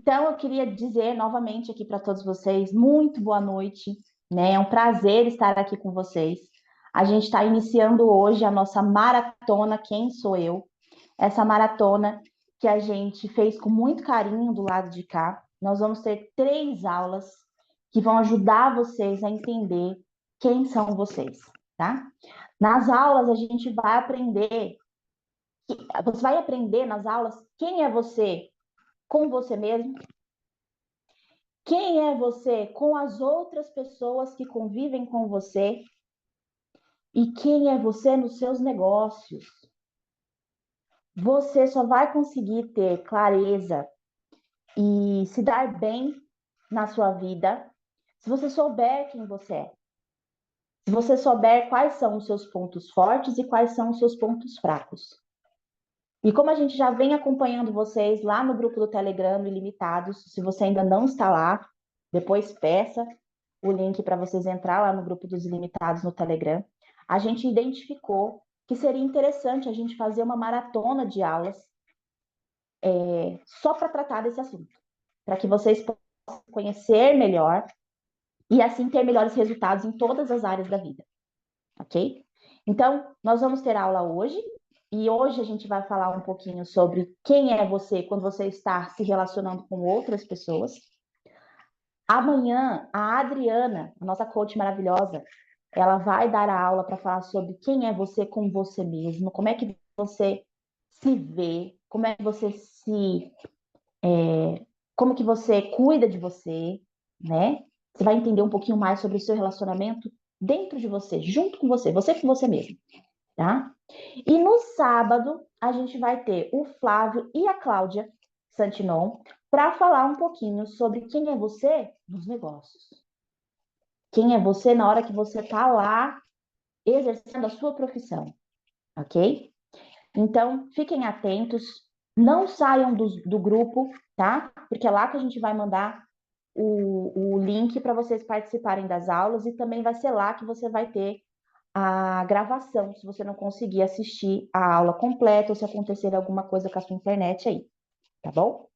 Então, eu queria dizer novamente aqui para todos vocês, muito boa noite, né? É um prazer estar aqui com vocês. A gente está iniciando hoje a nossa maratona Quem Sou Eu? Essa maratona que a gente fez com muito carinho do lado de cá. Nós vamos ter 3 aulas que vão ajudar vocês a entender quem são vocês, tá? Nas aulas, a gente vai aprender, você vai aprender nas aulas quem é você com você mesmo. Quem é você com as outras pessoas que convivem com você? E quem é você nos seus negócios? Você só vai conseguir ter clareza e se dar bem na sua vida se você souber quem você é. Se você souber quais são os seus pontos fortes e quais são os seus pontos fracos. E como a gente já vem acompanhando vocês lá no grupo do Telegram Ilimitados, se você ainda não está lá, depois peça o link para vocês entrar lá no grupo dos Ilimitados no Telegram. A gente identificou que seria interessante a gente fazer uma maratona de aulas só para tratar desse assunto, para que vocês possam conhecer melhor e assim ter melhores resultados em todas as áreas da vida, ok? Então, nós vamos ter aula hoje, e hoje a gente vai falar um pouquinho sobre quem é você quando você está se relacionando com outras pessoas. Amanhã, a Adriana, a nossa coach maravilhosa, ela vai dar a aula para falar sobre quem é você com você mesmo, como é que você se vê, como é que você como que você cuida de você, né? Você vai entender um pouquinho mais sobre o seu relacionamento dentro de você, junto com você com você mesmo, tá? E no sábado, a gente vai ter o Flávio e a Cláudia Santinon para falar um pouquinho sobre quem é você nos negócios. Quem é você na hora que você está lá exercendo a sua profissão, ok? Então, fiquem atentos, não saiam do grupo, tá? Porque é lá que a gente vai mandar o link para vocês participarem das aulas e também vai ser lá que você vai ter a gravação, se você não conseguir assistir a aula completa ou se acontecer alguma coisa com a sua internet aí, tá bom?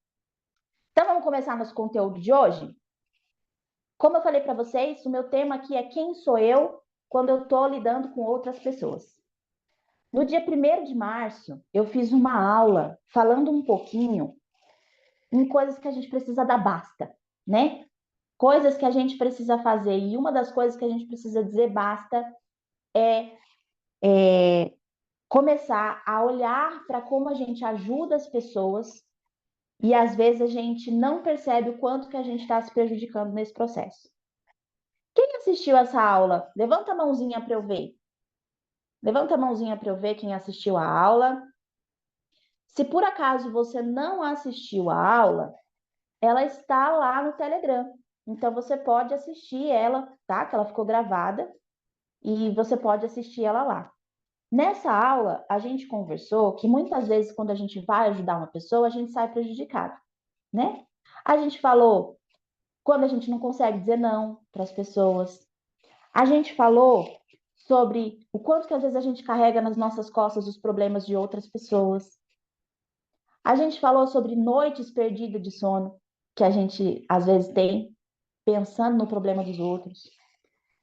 Então vamos começar nosso conteúdo de hoje? Como eu falei para vocês, o meu tema aqui é quem sou eu quando eu estou lidando com outras pessoas. No dia 1º de março, eu fiz uma aula falando um pouquinho em coisas que a gente precisa dar basta, né? Coisas que a gente precisa fazer. E uma das coisas que a gente precisa dizer basta é começar a olhar para como a gente ajuda as pessoas e às vezes a gente não percebe o quanto que a gente está se prejudicando nesse processo. Quem assistiu essa aula? Levanta a mãozinha para eu ver. Levanta a mãozinha para eu ver quem assistiu a aula. Se por acaso você não assistiu a aula, ela está lá no Telegram. Então você pode assistir ela, tá? Que ela ficou gravada e você pode assistir ela lá. Nessa aula, a gente conversou que muitas vezes, quando a gente vai ajudar uma pessoa, a gente sai prejudicado, né? A gente falou quando a gente não consegue dizer não para as pessoas. A gente falou sobre o quanto que às vezes a gente carrega nas nossas costas os problemas de outras pessoas. A gente falou sobre noites perdidas de sono, que a gente às vezes tem, pensando no problema dos outros.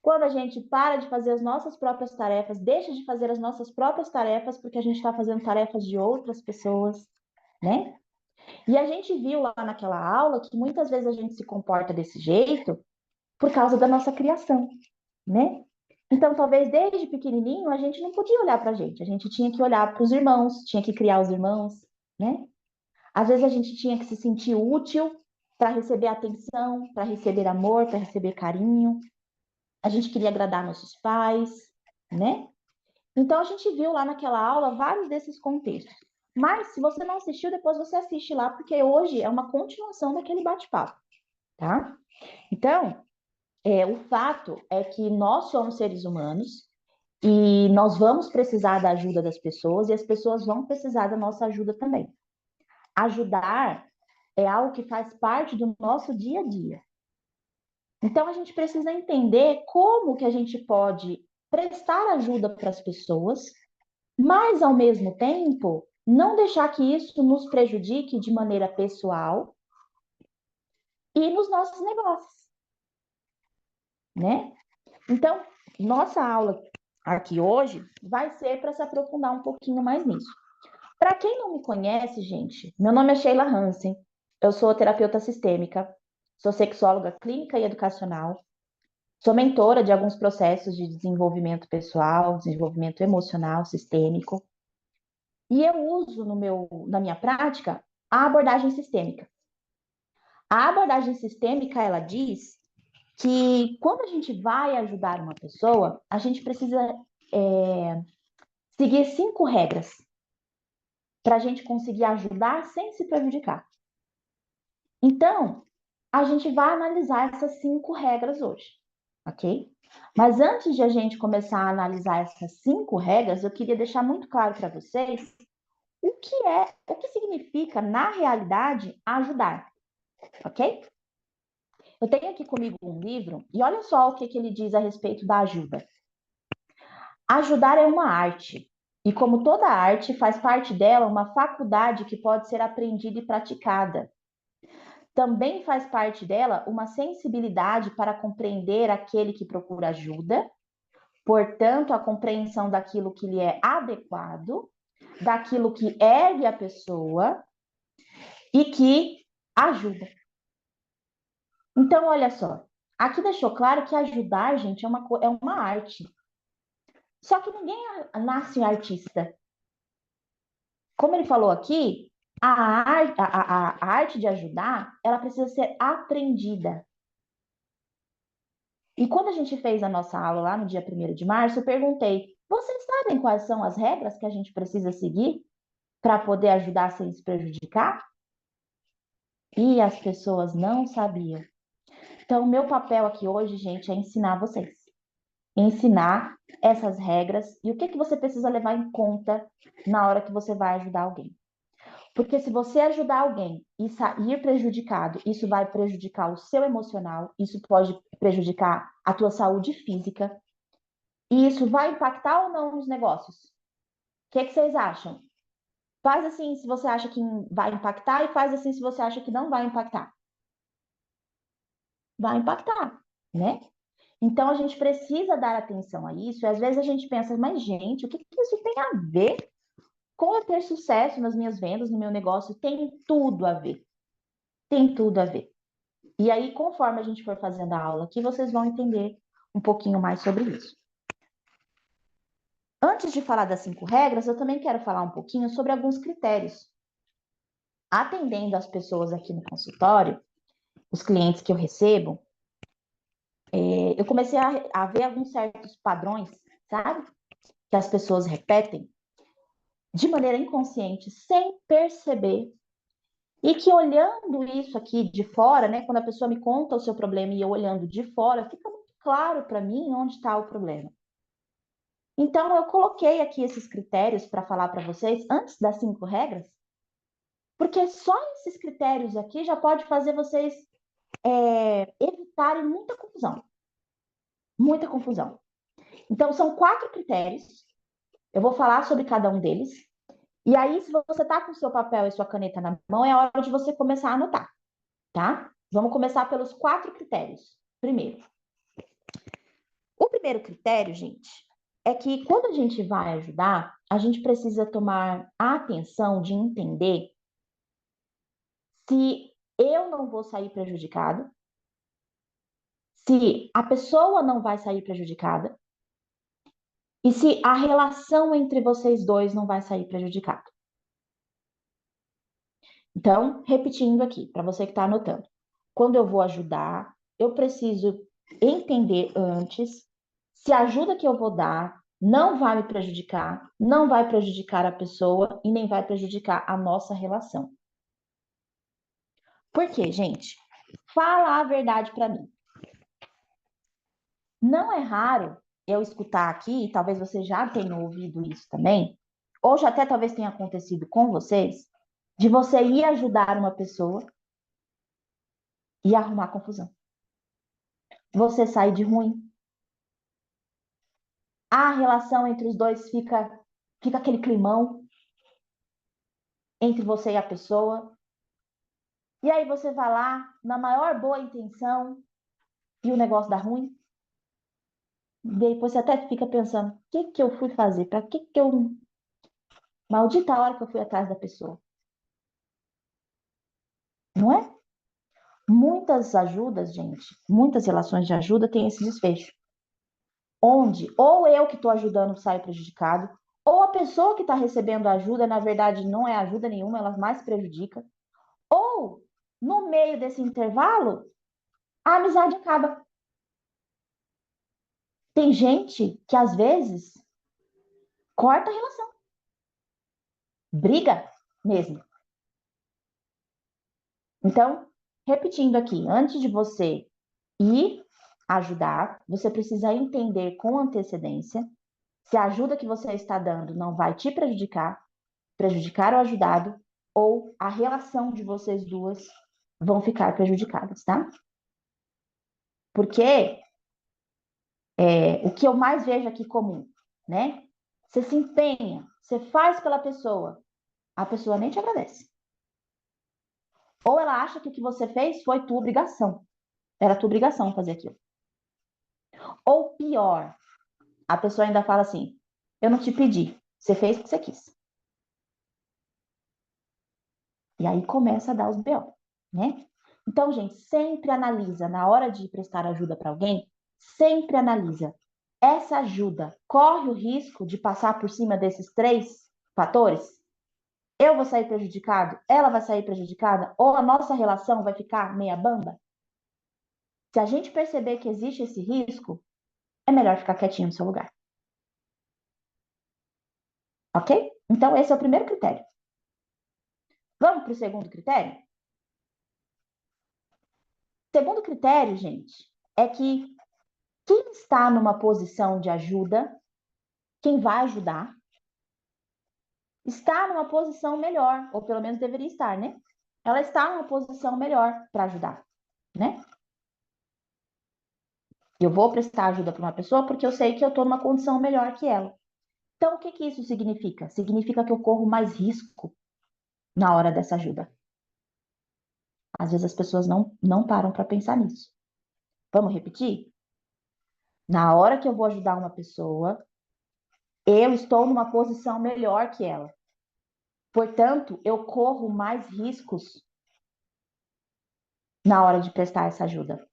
Quando a gente para de fazer as nossas próprias tarefas, deixa de fazer as nossas próprias tarefas porque a gente está fazendo tarefas de outras pessoas, né? E a gente viu lá naquela aula que muitas vezes a gente se comporta desse jeito por causa da nossa criação, né? Então, talvez desde pequenininho a gente não podia olhar para a gente tinha que olhar para os irmãos, tinha que criar os irmãos, né? Às vezes a gente tinha que se sentir útil para receber atenção, para receber amor, para receber carinho. A gente queria agradar nossos pais, né? Então a gente viu lá naquela aula vários desses contextos. Mas se você não assistiu, depois você assiste lá, porque hoje é uma continuação daquele bate-papo, tá? Então, o fato é que nós somos seres humanos e nós vamos precisar da ajuda das pessoas e as pessoas vão precisar da nossa ajuda também. Ajudar é algo que faz parte do nosso dia a dia. Então, a gente precisa entender como que a gente pode prestar ajuda para as pessoas, mas, ao mesmo tempo, não deixar que isso nos prejudique de maneira pessoal e nos nossos negócios, né? Então, nossa aula aqui hoje vai ser para se aprofundar um pouquinho mais nisso. Para quem não me conhece, gente, meu nome é Sheila Hansen, eu sou terapeuta sistêmica, sou sexóloga clínica e educacional, sou mentora de alguns processos de desenvolvimento pessoal, desenvolvimento emocional, sistêmico, e eu uso na minha prática a abordagem sistêmica. A abordagem sistêmica, ela diz que quando a gente vai ajudar uma pessoa, a gente precisa seguir 5 regras para a gente conseguir ajudar sem se prejudicar. Então, a gente vai analisar essas 5 regras hoje, ok? Mas antes de a gente começar a analisar essas 5 regras, eu queria deixar muito claro para vocês o que significa, na realidade, ajudar, ok? Eu tenho aqui comigo um livro e olha só o que ele diz a respeito da ajuda. Ajudar é uma arte, e como toda arte, faz parte dela uma faculdade que pode ser aprendida e praticada. Também faz parte dela uma sensibilidade para compreender aquele que procura ajuda, portanto, a compreensão daquilo que lhe é adequado, daquilo que ergue a pessoa e que ajuda. Então, olha só, aqui deixou claro que ajudar, gente, é uma arte. Só que ninguém nasce artista. Como ele falou aqui, a arte de ajudar, ela precisa ser aprendida. E quando a gente fez a nossa aula lá no dia 1º de março, eu perguntei: vocês sabem quais são as regras que a gente precisa seguir para poder ajudar sem se prejudicar? E as pessoas não sabiam. Então, o meu papel aqui hoje, gente, é ensinar vocês. Ensinar essas regras e o que você precisa levar em conta na hora que você vai ajudar alguém. Porque se você ajudar alguém e sair prejudicado, isso vai prejudicar o seu emocional, isso pode prejudicar a tua saúde física, e isso vai impactar ou não nos negócios? O que vocês acham? Faz assim se você acha que vai impactar e faz assim se você acha que não vai impactar. Vai impactar, né? Então a gente precisa dar atenção a isso, e às vezes a gente pensa, mas gente, o que isso tem a ver com eu ter sucesso nas minhas vendas, no meu negócio? Tem tudo a ver. Tem tudo a ver. E aí, conforme a gente for fazendo a aula aqui, vocês vão entender um pouquinho mais sobre isso. Antes de falar das 5 regras, eu também quero falar um pouquinho sobre alguns critérios. Atendendo as pessoas aqui no consultório, os clientes que eu recebo, eu comecei a ver alguns certos padrões, sabe? Que as pessoas repetem de maneira inconsciente, sem perceber. E que olhando isso aqui de fora, né? Quando a pessoa me conta o seu problema e eu olhando de fora, fica muito claro para mim onde está o problema. Então, eu coloquei aqui esses critérios para falar para vocês antes das 5 regras, porque só esses critérios aqui já pode fazer vocês evitarem muita confusão. Muita confusão. Então, são 4 critérios. Eu vou falar sobre cada um deles. E aí, se você está com o seu papel e sua caneta na mão, é hora de você começar a anotar, tá? Vamos começar pelos 4 critérios. Primeiro. O primeiro critério, gente, é que quando a gente vai ajudar, a gente precisa tomar a atenção de entender se eu não vou sair prejudicado, se a pessoa não vai sair prejudicada e se a relação entre vocês dois não vai sair prejudicada. Então, repetindo aqui, para você que está anotando, quando eu vou ajudar, eu preciso entender antes se a ajuda que eu vou dar não vai me prejudicar, não vai prejudicar a pessoa e nem vai prejudicar a nossa relação. Por quê, gente? Fala a verdade para mim. Não é raro eu escutar aqui, talvez você já tenha ouvido isso também, ou já até talvez tenha acontecido com vocês, de você ir ajudar uma pessoa e arrumar confusão. Você sai de ruim. A relação entre os dois fica aquele climão entre você e a pessoa. E aí você vai lá, na maior boa intenção, e o negócio dá ruim. Depois você até fica pensando, o que que eu fui fazer? Para que que eu... Maldita hora que eu fui atrás da pessoa. Não é? Muitas ajudas, gente, muitas relações de ajuda têm esse desfecho. Onde ou eu que estou ajudando saio prejudicado, ou a pessoa que está recebendo ajuda, na verdade, não é ajuda nenhuma, ela mais prejudica. Ou, no meio desse intervalo, a amizade acaba. Tem gente que, às vezes, corta a relação, briga mesmo. Então, repetindo aqui, antes de você ir ajudar, você precisa entender com antecedência se a ajuda que você está dando não vai te prejudicar, prejudicar o ajudado, ou a relação de vocês duas vão ficar prejudicadas, tá? Porque o que eu mais vejo aqui comum, né? Você se empenha, você faz pela pessoa, a pessoa nem te agradece. Ou ela acha que o que você fez foi tua obrigação. Era tua obrigação fazer aquilo. Ou pior, a pessoa ainda fala assim: eu não te pedi, você fez porque você quis. E aí começa a dar os BO, né? Então, gente, sempre analisa, na hora de prestar ajuda para alguém, sempre analisa. Essa ajuda corre o risco de passar por cima desses três fatores? Eu vou sair prejudicado? Ela vai sair prejudicada? Ou a nossa relação vai ficar meia bamba? Se a gente perceber que existe esse risco, é melhor ficar quietinho no seu lugar. Ok? Então, esse é o primeiro critério. Vamos para o segundo critério? Segundo critério, gente, é que quem está numa posição de ajuda, quem vai ajudar, está numa posição melhor, ou pelo menos deveria estar, né? Ela está numa posição melhor para ajudar, né? Eu vou prestar ajuda para uma pessoa porque eu sei que eu estou numa condição melhor que ela. Então, o que que isso significa? Significa que eu corro mais risco na hora dessa ajuda. Às vezes as pessoas não param para pensar nisso. Vamos repetir? Na hora que eu vou ajudar uma pessoa, eu estou numa posição melhor que ela. Portanto, eu corro mais riscos na hora de prestar essa ajuda.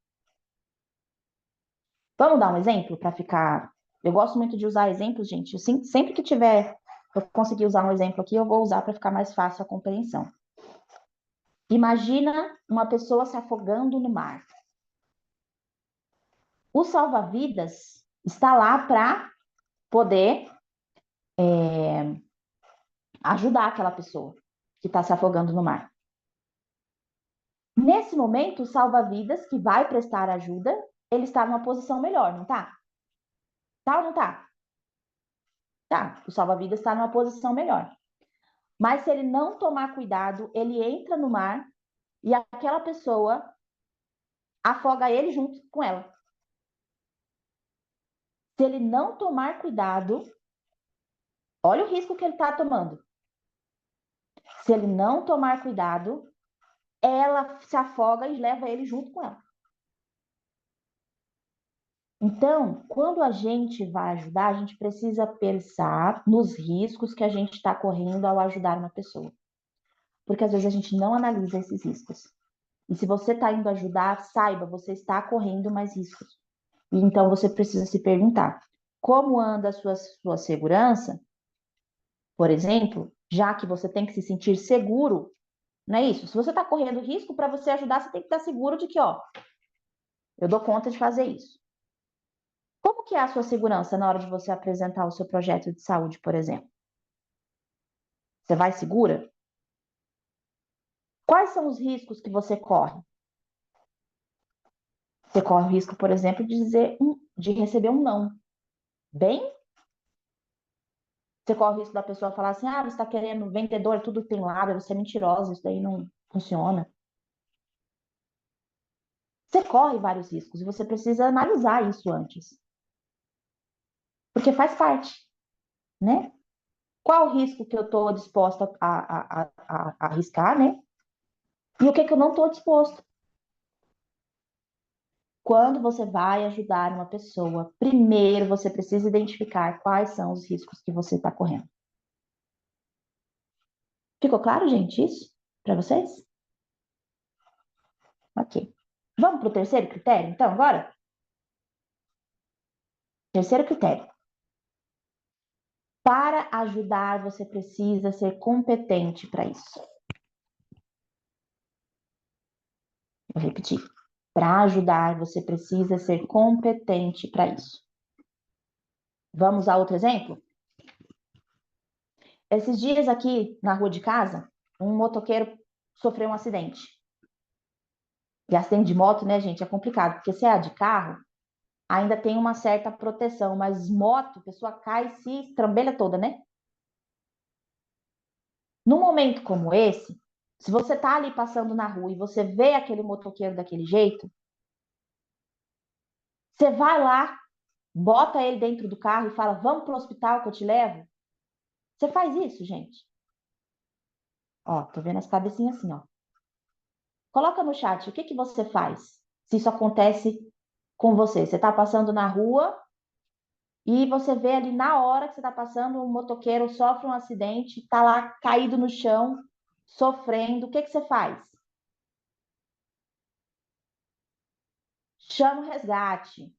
Vamos dar um exemplo para ficar. Eu gosto muito de usar exemplos, gente. Sempre que eu conseguir usar um exemplo aqui, eu vou usar para ficar mais fácil a compreensão. Imagina uma pessoa se afogando no mar. O salva-vidas está lá para poder ajudar aquela pessoa que está se afogando no mar. Nesse momento, o salva-vidas que vai prestar ajuda, ele está numa posição melhor, não tá? Tá ou não tá? Tá, o salva-vidas está numa posição melhor. Mas se ele não tomar cuidado, ele entra no mar e aquela pessoa afoga ele junto com ela. Se ele não tomar cuidado, olha o risco que ele está tomando. Se ele não tomar cuidado, ela se afoga e leva ele junto com ela. Então, quando a gente vai ajudar, a gente precisa pensar nos riscos que a gente está correndo ao ajudar uma pessoa. Porque às vezes a gente não analisa esses riscos. E se você está indo ajudar, saiba, você está correndo mais riscos. E então você precisa se perguntar: como anda a sua segurança? Por exemplo, já que você tem que se sentir seguro, não é isso? Se você está correndo risco, para você ajudar, você tem que estar seguro de que, ó, eu dou conta de fazer isso. Como que é a sua segurança na hora de você apresentar o seu projeto de saúde, por exemplo? Você vai segura? Quais são os riscos que você corre? Você corre o risco, por exemplo, de receber um não. Bem, você corre o risco da pessoa falar assim: ah, você está querendo vendedor, tudo tem lábio, você é mentirosa, isso daí não funciona. Você corre vários riscos e você precisa analisar isso antes. Porque faz parte, né? Qual o risco que eu estou disposta a arriscar, né? E o que que eu não estou disposto? Quando você vai ajudar uma pessoa, primeiro você precisa identificar quais são os riscos que você está correndo. Ficou claro, gente, isso para vocês? Ok. Vamos para o terceiro critério, então, agora? Terceiro critério. Para ajudar, você precisa ser competente para isso. Vou repetir. Para ajudar, você precisa ser competente para isso. Vamos a outro exemplo? Esses dias aqui na rua de casa, um motoqueiro sofreu um acidente. E acidente de moto, né, gente, é complicado, porque se é de carro, ainda tem uma certa proteção, mas moto, a pessoa cai e se estrambelha toda, né? Num momento como esse, se você tá ali passando na rua e você vê aquele motoqueiro daquele jeito, você vai lá, bota ele dentro do carro e fala: vamos pro hospital que eu te levo. Você faz isso, gente? Ó, tô vendo as cabecinhas assim, ó. Coloca no chat o que que você faz se isso acontece com você. Você tá passando na rua e você vê ali na hora que você tá passando, um motoqueiro sofre um acidente, tá lá caído no chão, sofrendo. O que que você faz? Chama o resgate,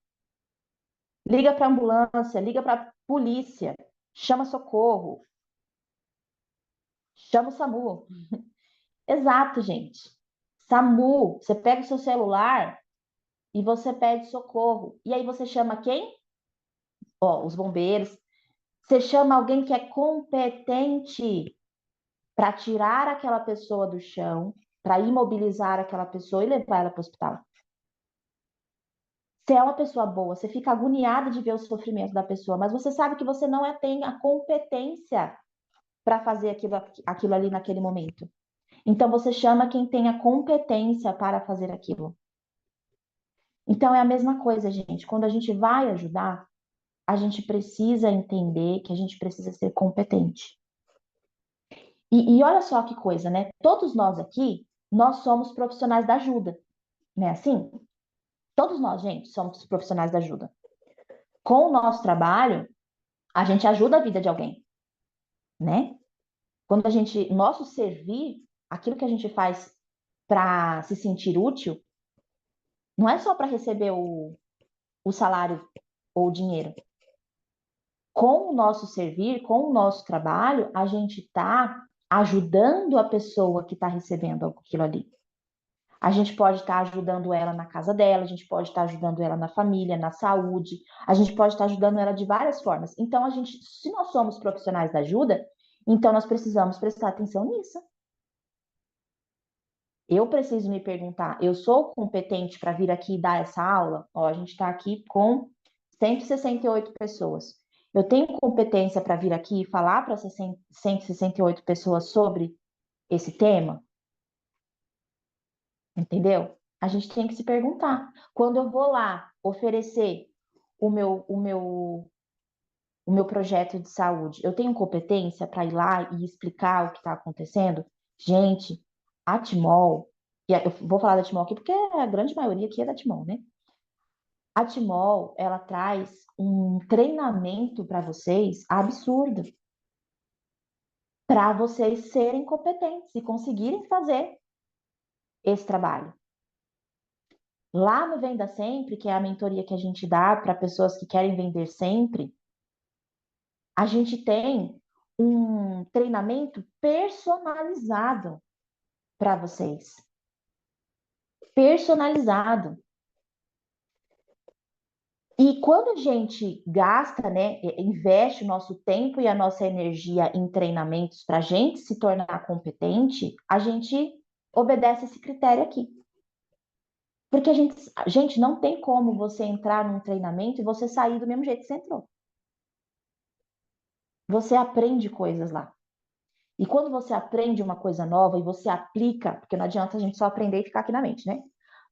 liga para ambulância, liga para polícia, chama socorro, chama o SAMU. Exato, gente. SAMU, você pega o seu celular e você pede socorro. E aí você chama quem? Ó, os bombeiros. Você chama alguém que é competente para tirar aquela pessoa do chão, para imobilizar aquela pessoa e levar ela para o hospital. Você é uma pessoa boa, você fica agoniada de ver o sofrimento da pessoa, mas você sabe que você não tem a competência para fazer aquilo ali naquele momento. Então você chama quem tem a competência para fazer aquilo. Então é a mesma coisa, gente. Quando a gente vai ajudar, a gente precisa entender que a gente precisa ser competente. E olha só que coisa, né? Todos nós aqui, nós somos profissionais da ajuda, né? Assim, todos nós, gente, somos profissionais da ajuda. Com o nosso trabalho, a gente ajuda a vida de alguém, né? Quando a gente, nosso servir, aquilo que a gente faz para se sentir útil, não é só para receber o salário ou o dinheiro. Com o nosso servir, com o nosso trabalho, a gente está ajudando a pessoa que está recebendo aquilo ali. A gente pode estar ajudando ela na casa dela, a gente pode estar ajudando ela na família, na saúde, a gente pode estar ajudando ela de várias formas. Então, a gente, se nós somos profissionais da ajuda, então nós precisamos prestar atenção nisso. Eu preciso me perguntar, eu sou competente para vir aqui e dar essa aula? Ó, a gente está aqui com 168 pessoas. Eu tenho competência para vir aqui e falar para essas 168 pessoas sobre esse tema? Entendeu? A gente tem que se perguntar. Quando eu vou lá oferecer o meu, o meu, o meu projeto de saúde, eu tenho competência para ir lá e explicar o que está acontecendo? Gente, a Timol, e eu vou falar da Timol aqui porque a grande maioria aqui é da Timol, né? A Timol, ela traz um treinamento para vocês absurdo, para vocês serem competentes e conseguirem fazer esse trabalho. Lá no Venda Sempre, que é a mentoria que a gente dá para pessoas que querem vender sempre, a gente tem um treinamento personalizado para vocês. Personalizado. E quando a gente gasta, né, investe o nosso tempo e a nossa energia em treinamentos para a gente se tornar competente, a gente obedece esse critério aqui. Porque a gente não tem como você entrar num treinamento e você sair do mesmo jeito que você entrou. Você aprende coisas lá. E quando você aprende uma coisa nova e você aplica, porque não adianta a gente só aprender e ficar aqui na mente, né?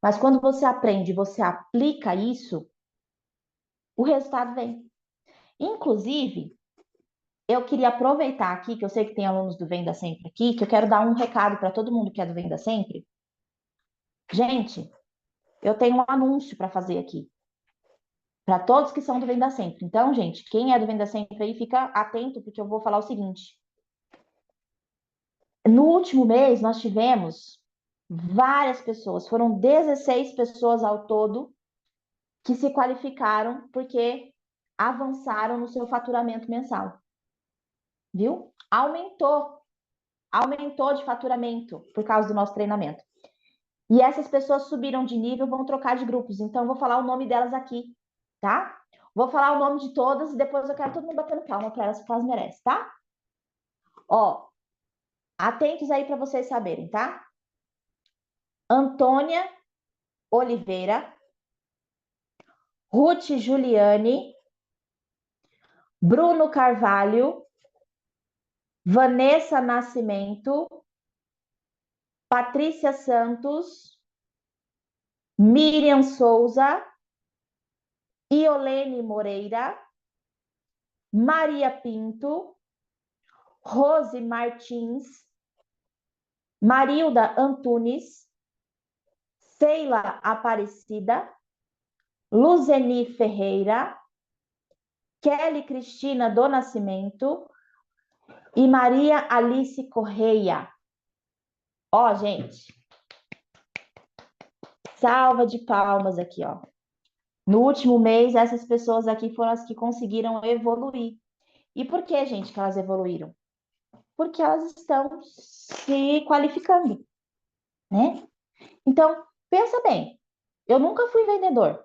Mas quando você aprende, você aplica isso, o resultado vem. Inclusive, eu queria aproveitar aqui, que eu sei que tem alunos do Venda Sempre aqui, que eu quero dar um recado para todo mundo que é do Venda Sempre. Gente, eu tenho um anúncio para fazer aqui, para todos que são do Venda Sempre. Então, gente, quem é do Venda Sempre aí, fica atento, porque eu vou falar o seguinte. No último mês, nós tivemos várias pessoas, foram 16 pessoas ao todo que se qualificaram porque avançaram no seu faturamento mensal, viu? Aumentou de faturamento por causa do nosso treinamento. E essas pessoas subiram de nível, vão trocar de grupos. Então, eu vou falar o nome delas aqui, tá? Vou falar o nome de todas e depois eu quero todo mundo batendo palma para elas, porque elas merecem, tá? Ó, atentos aí para vocês saberem, tá? Antônia Oliveira, Ruth Giuliani, Bruno Carvalho, Vanessa Nascimento, Patrícia Santos, Miriam Souza, Iolene Moreira, Maria Pinto, Rose Martins, Marilda Antunes, Sheila Aparecida, Luzeni Ferreira, Kelly Cristina do Nascimento e Maria Alice Correia. Ó, gente, salva de palmas aqui, ó. No último mês, essas pessoas aqui foram as que conseguiram evoluir. E por que, gente, que elas evoluíram? Porque elas estão se qualificando, né? Então, pensa bem, eu nunca fui vendedor,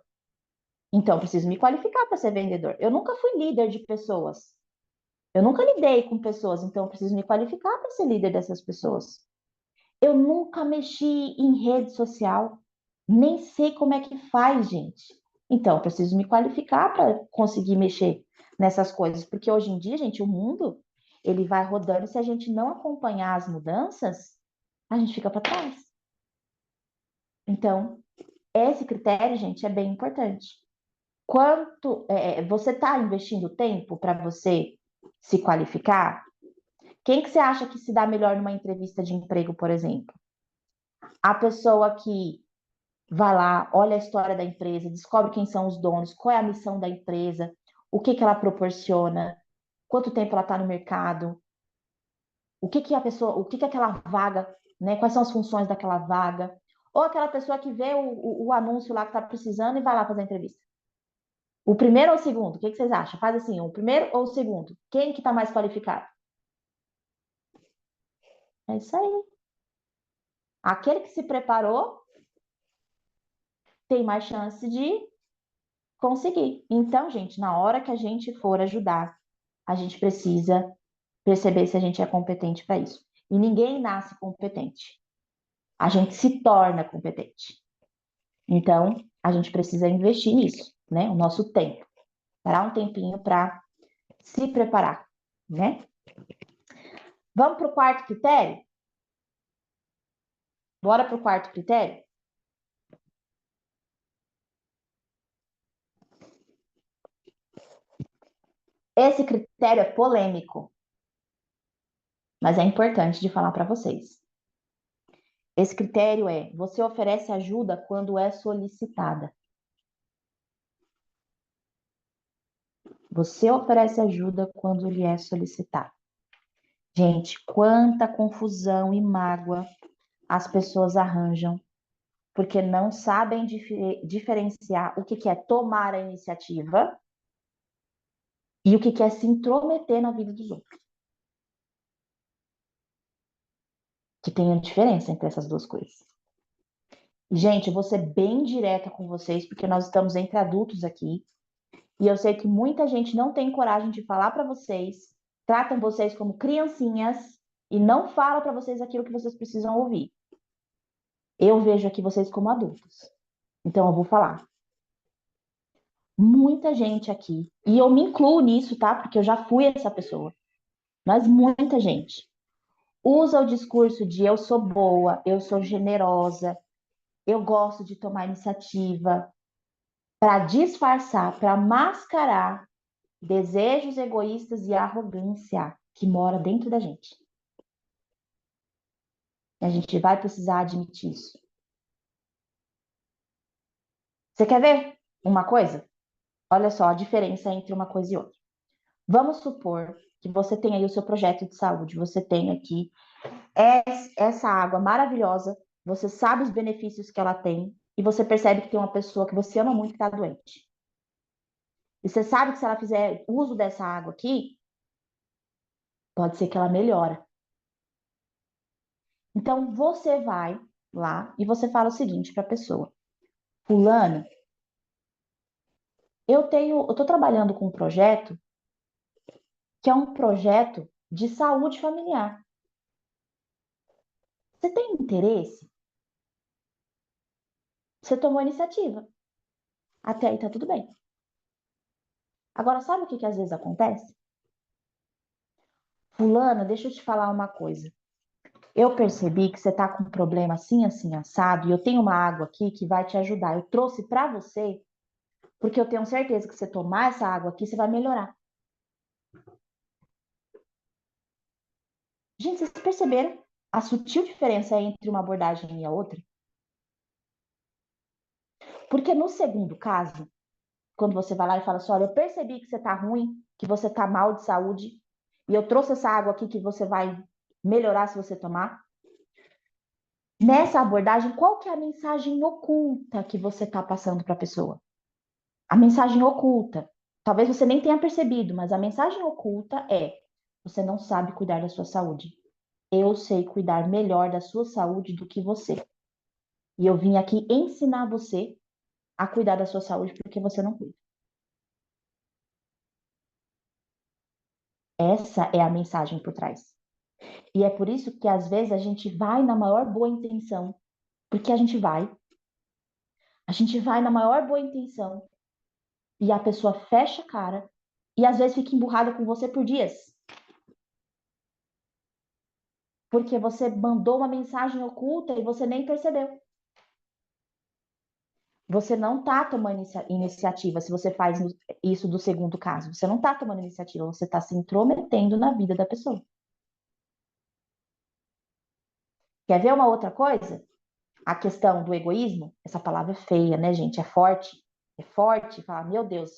então preciso me qualificar para ser vendedor. Eu nunca fui líder de pessoas, eu nunca lidei com pessoas, então preciso me qualificar para ser líder dessas pessoas. Eu nunca mexi em rede social, nem sei como é que faz, gente. Então, preciso me qualificar para conseguir mexer nessas coisas, porque hoje em dia, gente, o mundo ele vai rodando e se a gente não acompanhar as mudanças, a gente fica para trás. Então, esse critério, gente, é bem importante. Quanto você está investindo tempo para você se qualificar? Quem que você acha que se dá melhor numa entrevista de emprego, por exemplo? A pessoa que vai lá, olha a história da empresa, descobre quem são os donos, qual é a missão da empresa, o que que ela proporciona, quanto tempo ela está no mercado, o que que a pessoa, o que que aquela vaga, né? Quais são as funções daquela vaga? Ou aquela pessoa que vê o anúncio lá que está precisando e vai lá fazer a entrevista. O primeiro ou o segundo? O que que vocês acham? Faz assim, o primeiro ou o segundo? Quem que está mais qualificado? É isso aí. Aquele que se preparou tem mais chance de conseguir. Então, gente, na hora que a gente for ajudar, a gente precisa perceber se a gente é competente para isso. E ninguém nasce competente. A gente se torna competente. Então, a gente precisa investir nisso, né? O nosso tempo. Parar um tempinho para se preparar, né? Vamos para o quarto critério? Bora para o quarto critério? Esse critério é polêmico, mas é importante de falar para vocês. Esse critério é: você oferece ajuda quando é solicitada. Você oferece ajuda quando lhe é solicitado. Gente, quanta confusão e mágoa as pessoas arranjam porque não sabem diferenciar o que que é tomar a iniciativa e o que que é se intrometer na vida dos outros. Que tem a diferença entre essas duas coisas. Gente, eu vou ser bem direta com vocês, porque nós estamos entre adultos aqui. E eu sei que muita gente não tem coragem de falar para vocês, tratam vocês como criancinhas e não fala para vocês aquilo que vocês precisam ouvir. Eu vejo aqui vocês como adultos. Então eu vou falar. Muita gente aqui, e eu me incluo nisso, tá? Porque eu já fui essa pessoa. Mas muita gente usa o discurso de eu sou boa, eu sou generosa, eu gosto de tomar iniciativa para disfarçar, para mascarar desejos egoístas e arrogância que mora dentro da gente. E a gente vai precisar admitir isso. Você quer ver uma coisa? Olha só a diferença entre uma coisa e outra. Vamos supor que você tem aí o seu projeto de saúde, você tem aqui essa água maravilhosa, você sabe os benefícios que ela tem, e você percebe que tem uma pessoa que você ama muito que está doente. E você sabe que se ela fizer uso dessa água aqui, pode ser que ela melhore. Então você vai lá e você fala o seguinte para a pessoa: Fulana, eu estou trabalhando com um projeto que é um projeto de saúde familiar. Você tem interesse? Você tomou a iniciativa. Até aí tá tudo bem. Agora, sabe o que às vezes acontece? Fulana, deixa eu te falar uma coisa. Eu percebi que você tá com um problema assim, assim, assado, e eu tenho uma água aqui que vai te ajudar. Eu trouxe para você, porque eu tenho certeza que você tomar essa água aqui, você vai melhorar. Gente, vocês perceberam a sutil diferença entre uma abordagem e a outra? Porque no segundo caso, quando você vai lá e fala assim, olha, eu percebi que você tá ruim, que você tá mal de saúde, e eu trouxe essa água aqui que você vai melhorar se você tomar. Nessa abordagem, qual que é a mensagem oculta que você está passando para a pessoa? A mensagem oculta, talvez você nem tenha percebido, mas a mensagem oculta é: você não sabe cuidar da sua saúde. Eu sei cuidar melhor da sua saúde do que você. E eu vim aqui ensinar você a cuidar da sua saúde porque você não cuida. Essa é a mensagem por trás. E é por isso que às vezes a gente vai na maior boa intenção, porque a gente vai na maior boa intenção e a pessoa fecha a cara e às vezes fica emburrada com você por dias, porque você mandou uma mensagem oculta e você nem percebeu. Você não está tomando iniciativa se você faz isso do segundo caso. Você não está tomando iniciativa, você está se intrometendo na vida da pessoa. Quer ver uma outra coisa? A questão do egoísmo, essa palavra é feia, né, gente? É forte. É forte. Fala, meu Deus,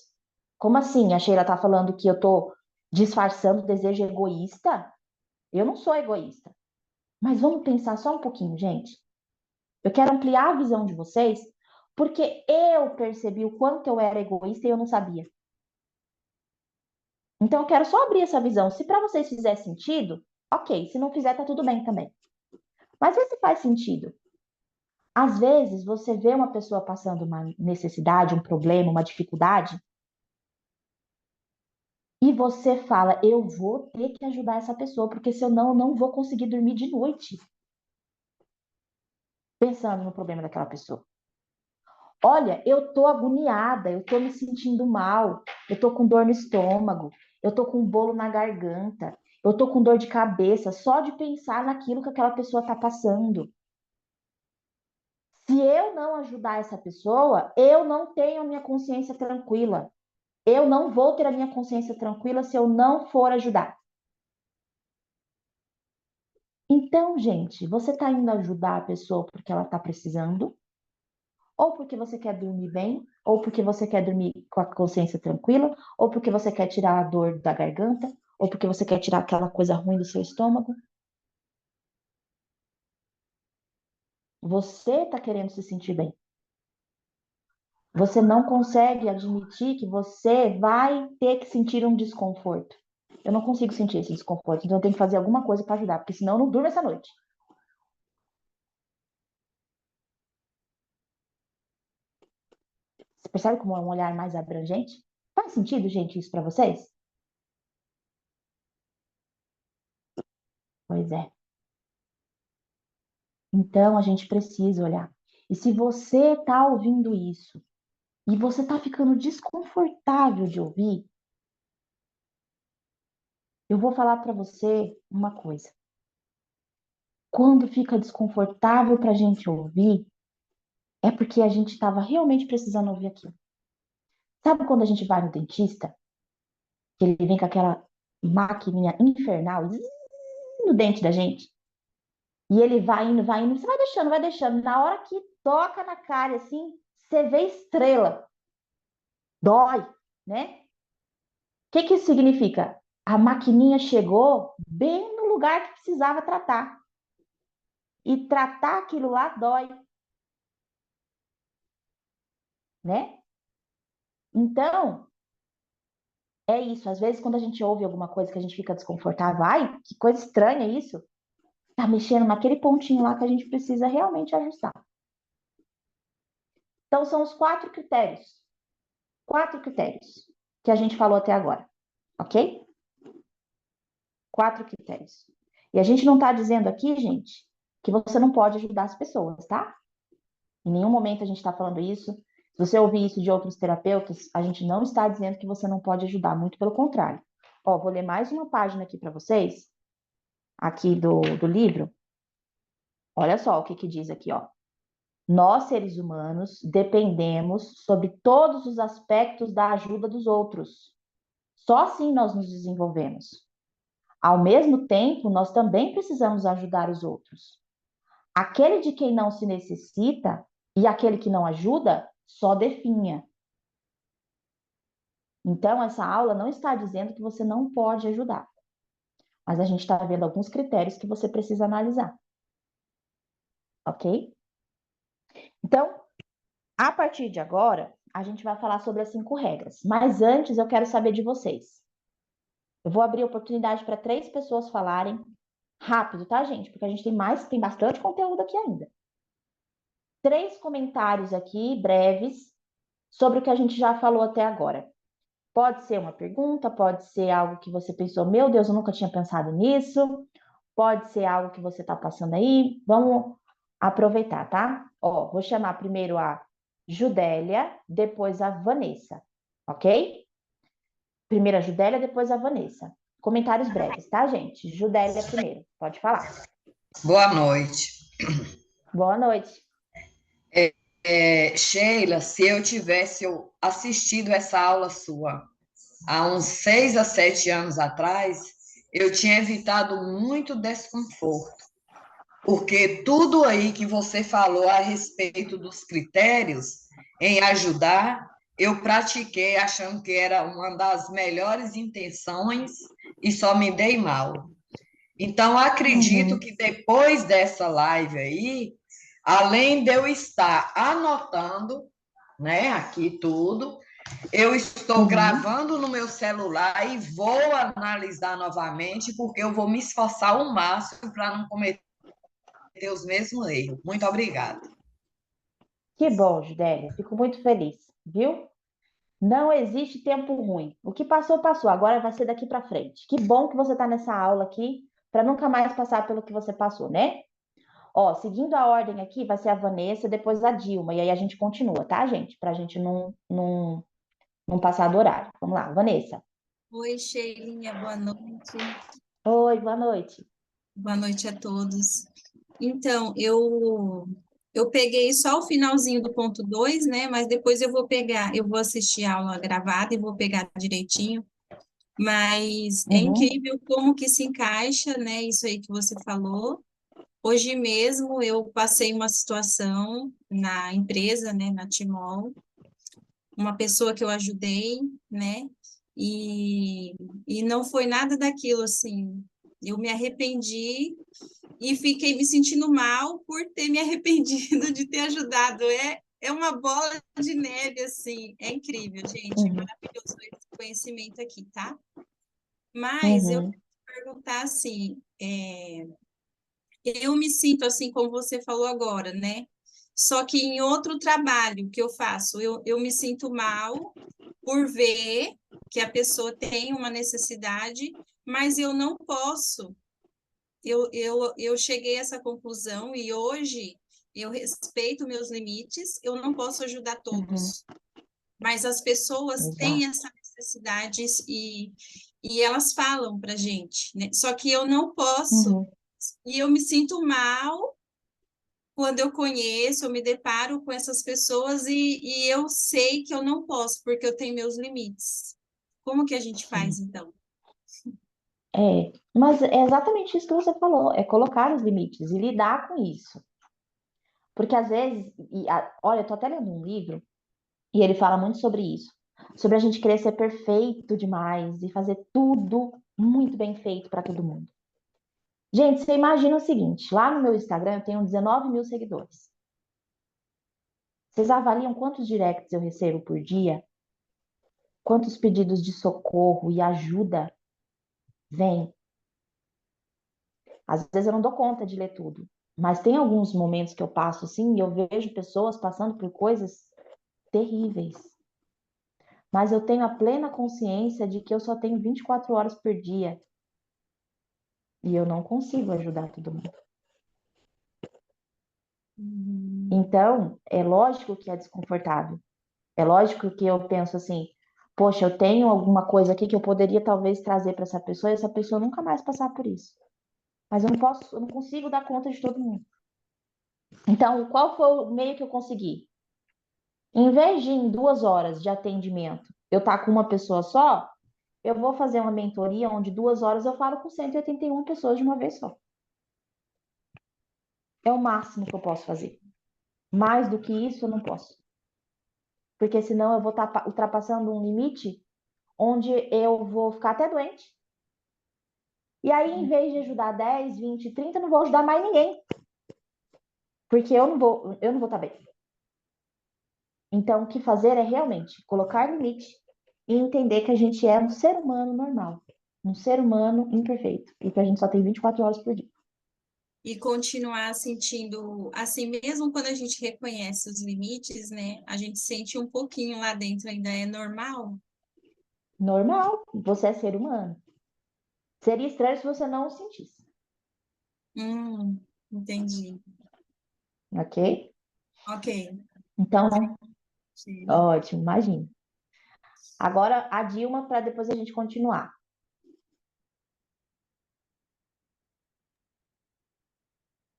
como assim? A Sheila tá falando que eu tô disfarçando desejo egoísta? Eu não sou egoísta. Mas vamos pensar só um pouquinho, gente. Eu quero ampliar a visão de vocês, porque eu percebi o quanto eu era egoísta e eu não sabia. Então eu quero só abrir essa visão. Se para vocês fizer sentido, ok. Se não fizer, tá tudo bem também. Mas vê se faz sentido. Às vezes você vê uma pessoa passando uma necessidade, um problema, uma dificuldade, e você fala: eu vou ter que ajudar essa pessoa, porque senão eu não vou conseguir dormir de noite, pensando no problema daquela pessoa. Olha, eu tô agoniada, eu tô me sentindo mal, eu tô com dor no estômago, eu tô com um bolo na garganta, eu tô com dor de cabeça só de pensar naquilo que aquela pessoa tá passando. Se eu não ajudar essa pessoa, eu não tenho a minha consciência tranquila. Eu não vou ter a minha consciência tranquila se eu não for ajudar. Então, gente, você está indo ajudar a pessoa porque ela está precisando, ou porque você quer dormir bem, ou porque você quer dormir com a consciência tranquila, ou porque você quer tirar a dor da garganta, ou porque você quer tirar aquela coisa ruim do seu estômago. Você está querendo se sentir bem. Você não consegue admitir que você vai ter que sentir um desconforto. Eu não consigo sentir esse desconforto, então eu tenho que fazer alguma coisa para ajudar, porque senão eu não durmo essa noite. Você percebe como é um olhar mais abrangente? Faz sentido, gente, isso para vocês? Pois é. Então a gente precisa olhar. E se você está ouvindo isso e você está ficando desconfortável de ouvir, eu vou falar para você uma coisa. Quando fica desconfortável para a gente ouvir, é porque a gente estava realmente precisando ouvir aquilo. Sabe quando a gente vai no dentista, que ele vem com aquela maquininha infernal zzz, no dente da gente? E ele vai indo, você vai deixando. Na hora que toca na cara, assim, você vê estrela, dói, né? O que que isso significa? A maquininha chegou bem no lugar que precisava tratar. E tratar aquilo lá dói, né? Então, é isso. Às vezes, quando a gente ouve alguma coisa que a gente fica desconfortável, ai, que coisa estranha isso. Tá mexendo naquele pontinho lá que a gente precisa realmente ajustar. Então, são os quatro critérios que a gente falou até agora, ok? Quatro critérios. E a gente não está dizendo aqui, gente, que você não pode ajudar as pessoas, tá? Em nenhum momento a gente está falando isso. Se você ouvir isso de outros terapeutas, a gente não está dizendo que você não pode ajudar, muito pelo contrário. Ó, vou ler mais uma página aqui para vocês, aqui do livro. Olha só o que que diz aqui, ó. Nós, seres humanos, dependemos sobre todos os aspectos da ajuda dos outros. Só assim nós nos desenvolvemos. Ao mesmo tempo, nós também precisamos ajudar os outros. Aquele de quem não se necessita e aquele que não ajuda só definha. Então, essa aula não está dizendo que você não pode ajudar, mas a gente está vendo alguns critérios que você precisa analisar, ok? Então, a partir de agora, a gente vai falar sobre as 5 regras, mas antes eu quero saber de vocês. Eu vou abrir oportunidade para 3 pessoas falarem rápido, tá, gente? Porque a gente tem bastante conteúdo aqui ainda. 3 comentários aqui, breves, sobre o que a gente já falou até agora. Pode ser uma pergunta, pode ser algo que você pensou, meu Deus, eu nunca tinha pensado nisso. Pode ser algo que você está passando aí. Vamos aproveitar, tá? Ó, vou chamar primeiro a Judélia, depois a Vanessa, ok? Primeiro a Judélia, depois a Vanessa. Comentários breves, tá, gente? Judélia primeiro, pode falar. Boa noite. Boa noite. Sheila, se eu tivesse assistido essa aula sua há uns 6 a 7 anos atrás, eu tinha evitado muito desconforto, porque tudo aí que você falou a respeito dos critérios em ajudar, eu pratiquei achando que era uma das melhores intenções e só me dei mal. Então, acredito Uhum, que depois dessa live aí, além de eu estar anotando, né, aqui tudo, eu estou uhum, gravando no meu celular e vou analisar novamente, porque eu vou me esforçar ao máximo para não cometer os mesmos erros. Muito obrigada. que bom, Judélia. Fico muito feliz, viu? Não existe tempo ruim. O que passou, passou. Agora vai ser daqui para frente. Que bom que você está nessa aula aqui, para nunca mais passar pelo que você passou, né? Ó, seguindo a ordem aqui, vai ser a Vanessa, depois a Dilma. E aí a gente continua, tá, gente? Para a gente não passar do horário. Vamos lá, Vanessa. Oi, Sheilinha, boa noite. Oi, boa noite. Boa noite a todos. Então, eu peguei só o finalzinho do ponto 2, né? Mas depois eu vou assistir a aula gravada e vou pegar direitinho. Mas é Uhum, incrível como que se encaixa, né? Isso aí que você falou. Hoje mesmo eu passei uma situação na empresa, né? Na Timol, uma pessoa que eu ajudei, né? E, e não foi nada daquilo assim. Eu me arrependi e fiquei me sentindo mal por ter me arrependido de ter ajudado. É uma bola de neve, assim. É incrível, gente. É uhum, maravilhoso esse conhecimento aqui, tá? Mas eu uhum, quero perguntar assim, eu me sinto assim como você falou agora, né? Só que em outro trabalho que eu faço, eu me sinto mal por ver que a pessoa tem uma necessidade, mas eu não posso. Eu cheguei a essa conclusão e hoje eu respeito meus limites, eu não posso ajudar uhum. todos, mas as pessoas têm Exato. essa necessidade e elas falam para gente, né? Só que eu não posso, Uhum, e eu me sinto mal quando eu conheço, eu me deparo com essas pessoas e eu sei que eu não posso, porque eu tenho meus limites. Como que a gente sim. faz, então? É, mas é exatamente isso que você falou, é colocar os limites e lidar com isso. Porque às vezes, olha, eu tô até lendo um livro e ele fala muito sobre isso, sobre a gente querer ser perfeito demais e fazer tudo muito bem feito para todo mundo. Gente, você imagina o seguinte, lá no meu Instagram eu tenho 19 mil seguidores. Vocês avaliam quantos directs eu recebo por dia? Quantos pedidos de socorro e ajuda vêm? Às vezes eu não dou conta de ler tudo, mas tem alguns momentos que eu passo assim e eu vejo pessoas passando por coisas terríveis. Mas eu tenho a plena consciência de que eu só tenho 24 horas por dia e eu não consigo ajudar todo mundo. Então, é lógico que é desconfortável. É lógico que eu penso assim, poxa, eu tenho alguma coisa aqui que eu poderia talvez trazer para essa pessoa e essa pessoa nunca mais passar por isso. Mas eu não posso, eu não consigo dar conta de todo mundo. Então, qual foi o meio que eu consegui? Em vez de em 2 horas de atendimento eu estar com uma pessoa só, eu vou fazer uma mentoria onde 2 horas eu falo com 181 pessoas de uma vez só. É o máximo que eu posso fazer. Mais do que isso eu não posso. Porque senão eu vou estar ultrapassando um limite onde eu vou ficar até doente. E aí, em vez de ajudar 10, 20, 30, eu não vou ajudar mais ninguém. Porque eu não vou estar bem. Então, o que fazer é realmente colocar limite e entender que a gente é um ser humano normal, um ser humano imperfeito e que a gente só tem 24 horas por dia. E continuar sentindo assim, mesmo quando a gente reconhece os limites, né? A gente sente um pouquinho lá dentro, ainda é normal. Normal, você é ser humano. Seria estranho se você não o sentisse, Entendi. ok? Ok. Então, Sim. ótimo, imagina. Agora a Dilma para depois a gente continuar.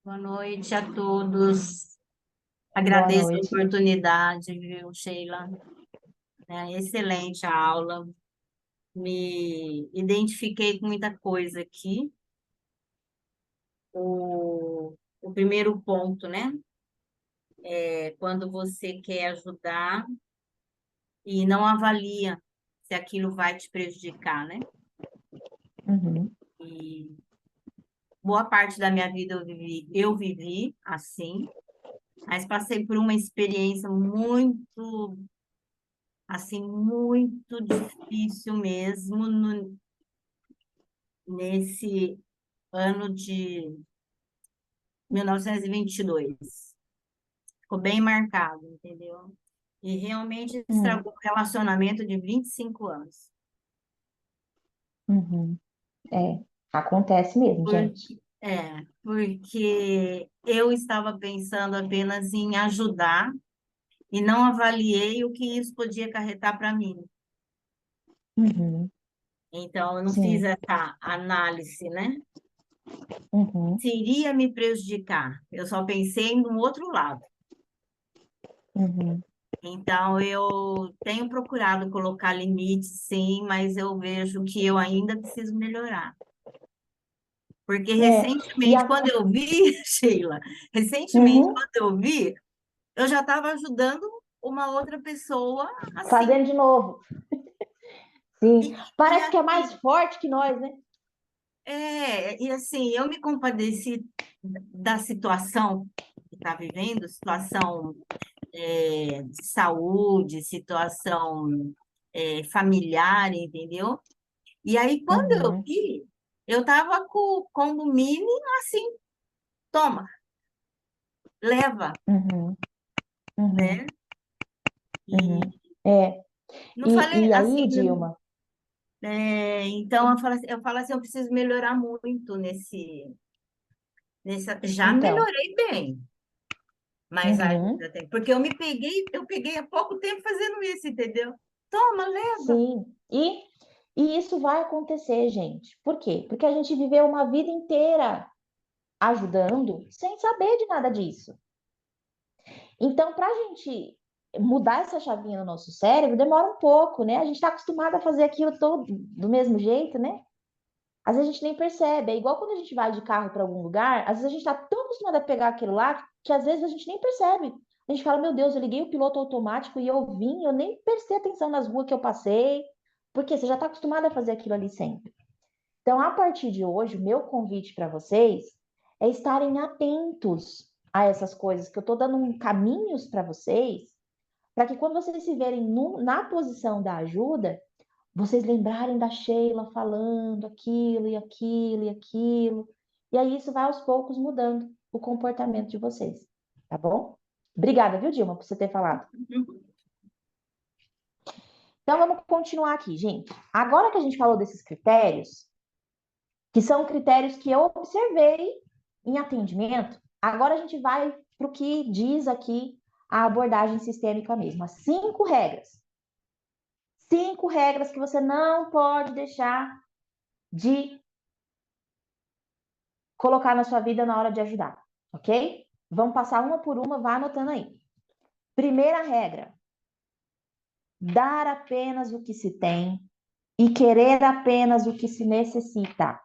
Boa noite a todos. Boa Agradeço a noite. oportunidade, viu, Sheila? É excelente a aula. Me identifiquei com muita coisa aqui. O primeiro ponto, né? É quando você quer ajudar e não avalia se aquilo vai te prejudicar, né? Uhum, E boa parte da minha vida eu vivi assim, mas passei por uma experiência muito, assim, muito difícil mesmo nesse ano de 1922. Ficou bem marcado, entendeu? E realmente uhum, estragou um relacionamento de 25 anos. uhum. É, acontece mesmo, gente. Porque eu estava pensando apenas em ajudar e não avaliei o que isso podia acarretar para mim. Uhum, Então, eu não fiz sim. essa análise, né? Uhum, Se iria me prejudicar. Eu só pensei no outro lado. uhum. Então, eu tenho procurado colocar limites, sim, mas eu vejo que eu ainda preciso melhorar. Porque É, e recentemente, quando eu vi, Sheila, recentemente, uhum, quando eu vi, eu já estava ajudando uma outra pessoa assim. fazendo de novo. Sim, E, e parece que é mais assim, forte que nós, né? e assim, eu me compadeci da situação que está vivendo, situação de saúde, situação familiar, entendeu? E aí, quando eu Uhum, vi, eu estava com o combo mini assim, toma, leva, uhum, uhum, né? uhum. E É, não falei e assim, aí, Dilma? então eu falo assim, eu preciso melhorar muito já Então, melhorei bem, mas uhum, ainda tem, porque eu peguei há pouco tempo fazendo isso, entendeu? Toma, leva. sim. E isso vai acontecer, gente. Por quê? Porque a gente viveu uma vida inteira ajudando sem saber de nada disso. Então, para a gente mudar essa chavinha no nosso cérebro, demora um pouco, né? A gente está acostumado a fazer aquilo todo do mesmo jeito, né? Às vezes a gente nem percebe. É igual quando a gente vai de carro para algum lugar, às vezes a gente está tão acostumado a pegar aquilo lá que às vezes a gente nem percebe. A gente fala, meu Deus, eu liguei o piloto automático e eu vim, eu nem prestei atenção nas ruas que eu passei, porque você já está acostumado a fazer aquilo ali sempre. Então, a partir de hoje, o meu convite para vocês é estarem atentos a essas coisas, que eu estou dando caminhos para vocês, para que quando vocês se verem na posição da ajuda, vocês lembrarem da Sheila falando aquilo e aquilo e aquilo. E aí isso vai aos poucos mudando o comportamento de vocês, tá bom? Obrigada, viu, Dilma, por você ter falado. Então vamos continuar aqui, gente. Agora que a gente falou desses critérios, que são critérios que eu observei em atendimento, agora a gente vai para o que diz aqui a abordagem sistêmica mesmo. As 5 regras. 5 regras que você não pode deixar de colocar na sua vida na hora de ajudar, ok? Vamos passar uma por uma, vá anotando aí. Primeira regra: dar apenas o que se tem e querer apenas o que se necessita.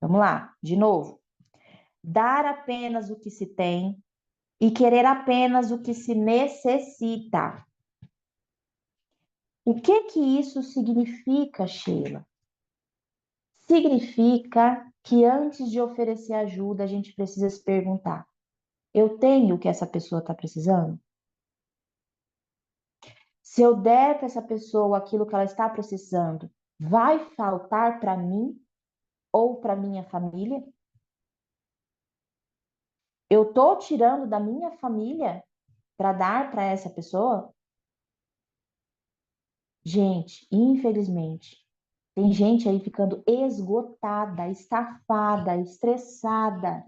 Vamos lá, de novo. Dar apenas o que se tem e querer apenas o que se necessita. O que isso significa, Sheila? Significa que antes de oferecer ajuda, a gente precisa se perguntar: eu tenho o que essa pessoa está precisando? Se eu der para essa pessoa aquilo que ela está precisando, vai faltar para mim ou para minha família? Eu estou tirando da minha família para dar para essa pessoa? Gente, infelizmente, tem gente aí ficando esgotada, estafada, estressada,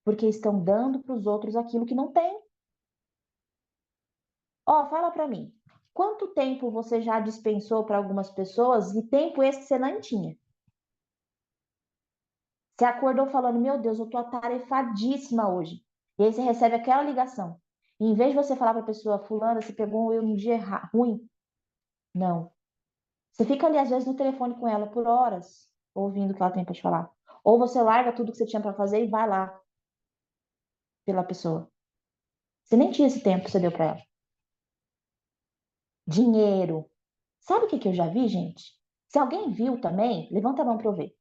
porque estão dando para os outros aquilo que não tem. Ó, fala para mim, quanto tempo você já dispensou para algumas pessoas e tempo esse que você não tinha? Você acordou falando, meu Deus, eu tô atarefadíssima hoje. E aí você recebe aquela ligação. E em vez de você falar para a pessoa, fulana, você pegou eu num dia ruim. Não. Você fica ali, às vezes, no telefone com ela por horas, ouvindo o que ela tem para te falar. Ou você larga tudo que você tinha para fazer e vai lá pela pessoa. Você nem tinha esse tempo que você deu para ela. Dinheiro. Sabe o que eu já vi, gente? Se alguém viu também, levanta a mão para eu ver.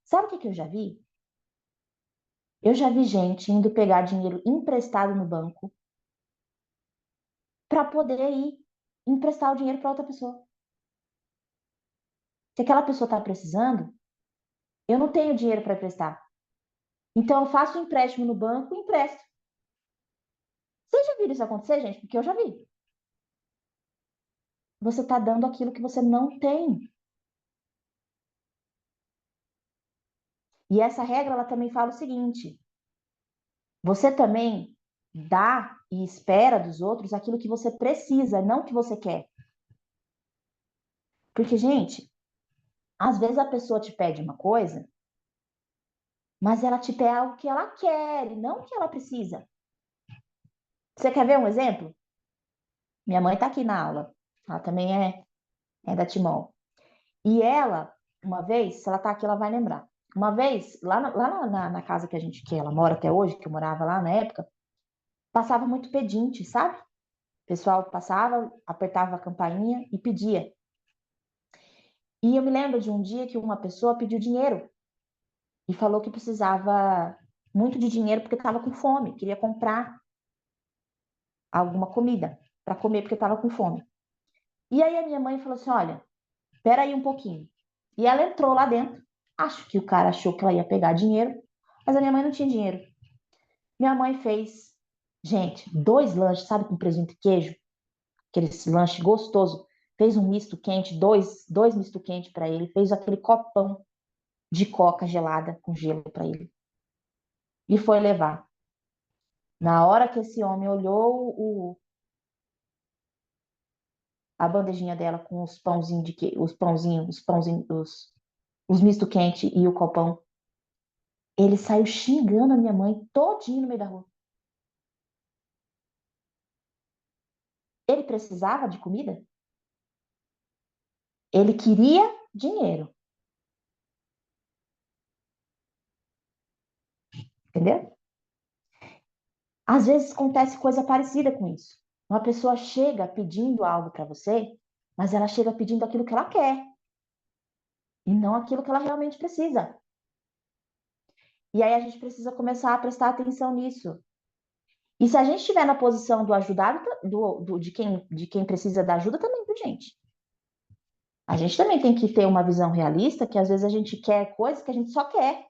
Sabe o que eu já vi? Eu já vi gente indo pegar dinheiro emprestado no banco para poder ir emprestar o dinheiro para outra pessoa. Se aquela pessoa está precisando, eu não tenho dinheiro para emprestar. Então eu faço um empréstimo no banco e empresto. Vocês já viram isso acontecer, gente? Porque eu já vi. Você está dando aquilo que você não tem. E essa regra, ela também fala o seguinte: você também dá e espera dos outros aquilo que você precisa, não o que você quer. Porque, gente, às vezes a pessoa te pede uma coisa, mas ela te pede algo que ela quer e não o que ela precisa. Você quer ver um exemplo? Minha mãe está aqui na aula. Ela também é da Timol. E ela, uma vez, se ela está aqui, ela vai lembrar. Uma vez, lá na casa que ela mora até hoje, que eu morava lá na época, passava muito pedinte, sabe? O pessoal passava, apertava a campainha e pedia. E eu me lembro de um dia que uma pessoa pediu dinheiro e falou que precisava muito de dinheiro porque estava com fome, queria comprar alguma comida para comer porque estava com fome. E aí a minha mãe falou assim: olha, espera aí um pouquinho. E ela entrou lá dentro. Acho que o cara achou que ela ia pegar dinheiro, mas a minha mãe não tinha dinheiro. Minha mãe fez, gente, 2 lanches, sabe, com presunto e queijo? Aquele lanche gostoso. Fez um misto quente, dois misto quente para ele. Fez aquele copão de coca gelada com gelo para ele. E foi levar. Na hora que esse homem olhou a bandejinha dela com os pãozinhos de queijo, os misto quente e o copão, ele saiu xingando a minha mãe todinho no meio da rua. Ele precisava de comida? Ele queria dinheiro. Entendeu? Às vezes acontece coisa parecida com isso. Uma pessoa chega pedindo algo para você, mas ela chega pedindo aquilo que ela quer e não aquilo que ela realmente precisa. E aí a gente precisa começar a prestar atenção nisso. E se a gente estiver na posição do ajudado, de quem precisa da ajuda, também, gente. A gente também tem que ter uma visão realista, que às vezes a gente quer coisas que a gente só quer,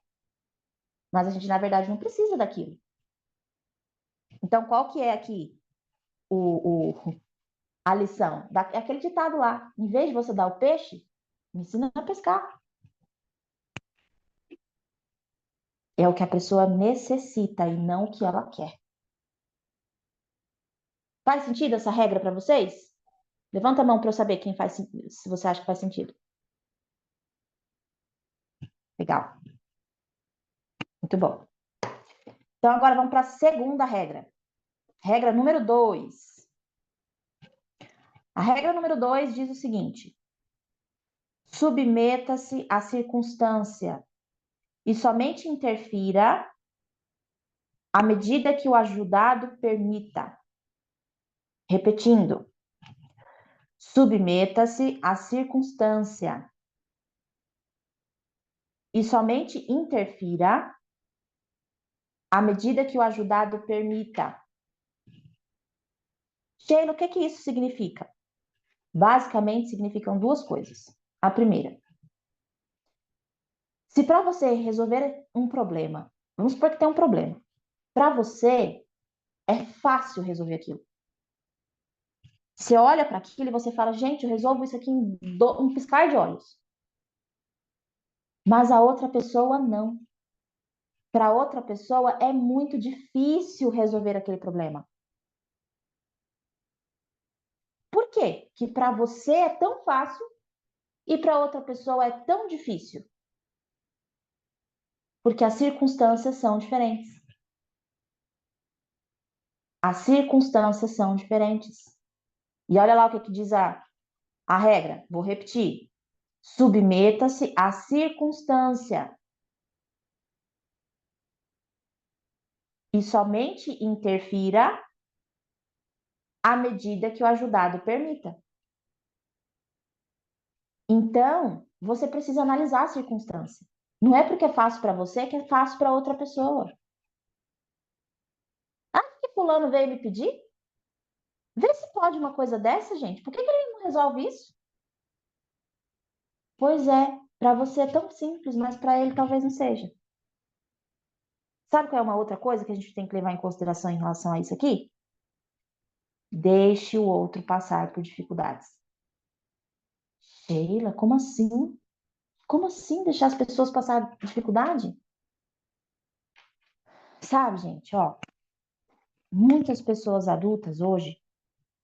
mas a gente, na verdade, não precisa daquilo. Então, qual que é aqui a lição? É aquele ditado lá, em vez de você dar o peixe, me ensina a pescar. É o que a pessoa necessita e não o que ela quer. Faz sentido essa regra para vocês? Levanta a mão para eu saber quem faz, se você acha que faz sentido. Legal. Muito bom. Então, agora vamos para a segunda regra. Regra número 2. A regra número 2 diz o seguinte: submeta-se à circunstância e somente interfira à medida que o ajudado permita. Repetindo, submeta-se à circunstância e somente interfira à medida que o ajudado permita. Sheila, o que isso significa? Basicamente, significam duas coisas. A primeira, se para você resolver um problema, vamos supor que tem um problema, para você é fácil resolver aquilo. Você olha para aquilo e você fala, gente, eu resolvo isso aqui em um piscar de olhos. Mas a outra pessoa não. Para outra pessoa é muito difícil resolver aquele problema. Por quê? Que para você é tão fácil e para outra pessoa é tão difícil? Porque as circunstâncias são diferentes. As circunstâncias são diferentes. E olha lá o que diz a regra. Vou repetir. Submeta-se à circunstância e somente interfira à medida que o ajudado permita. Então, você precisa analisar a circunstância. Não é porque é fácil para você que é fácil para outra pessoa. Ah, que fulano veio me pedir? Vê se pode uma coisa dessa, gente. Por que ele não resolve isso? Pois é, para você é tão simples, mas para ele talvez não seja. Sabe qual é uma outra coisa que a gente tem que levar em consideração em relação a isso aqui? Deixe o outro passar por dificuldades. Sheila, como assim? Como assim deixar as pessoas passarem por dificuldade? Sabe, gente, ó, muitas pessoas adultas hoje,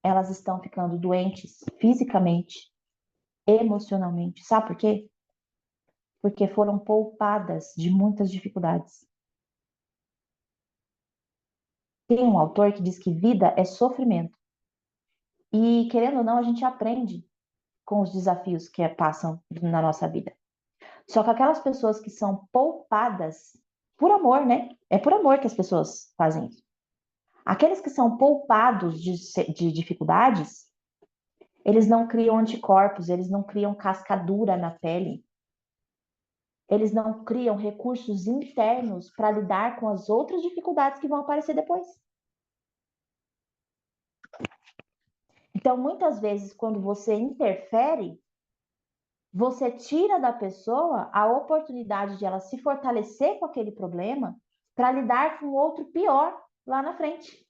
elas estão ficando doentes fisicamente, emocionalmente. Sabe por quê? Porque foram poupadas de muitas dificuldades. Tem um autor que diz que vida é sofrimento. E, querendo ou não, a gente aprende com os desafios que passam na nossa vida. Só que aquelas pessoas que são poupadas por amor, né? É por amor que as pessoas fazem isso. Aqueles que são poupados de dificuldades, eles não criam anticorpos, eles não criam cascadura na pele, eles não criam recursos internos para lidar com as outras dificuldades que vão aparecer depois. Então, muitas vezes, quando você interfere, você tira da pessoa a oportunidade de ela se fortalecer com aquele problema para lidar com outro pior lá na frente.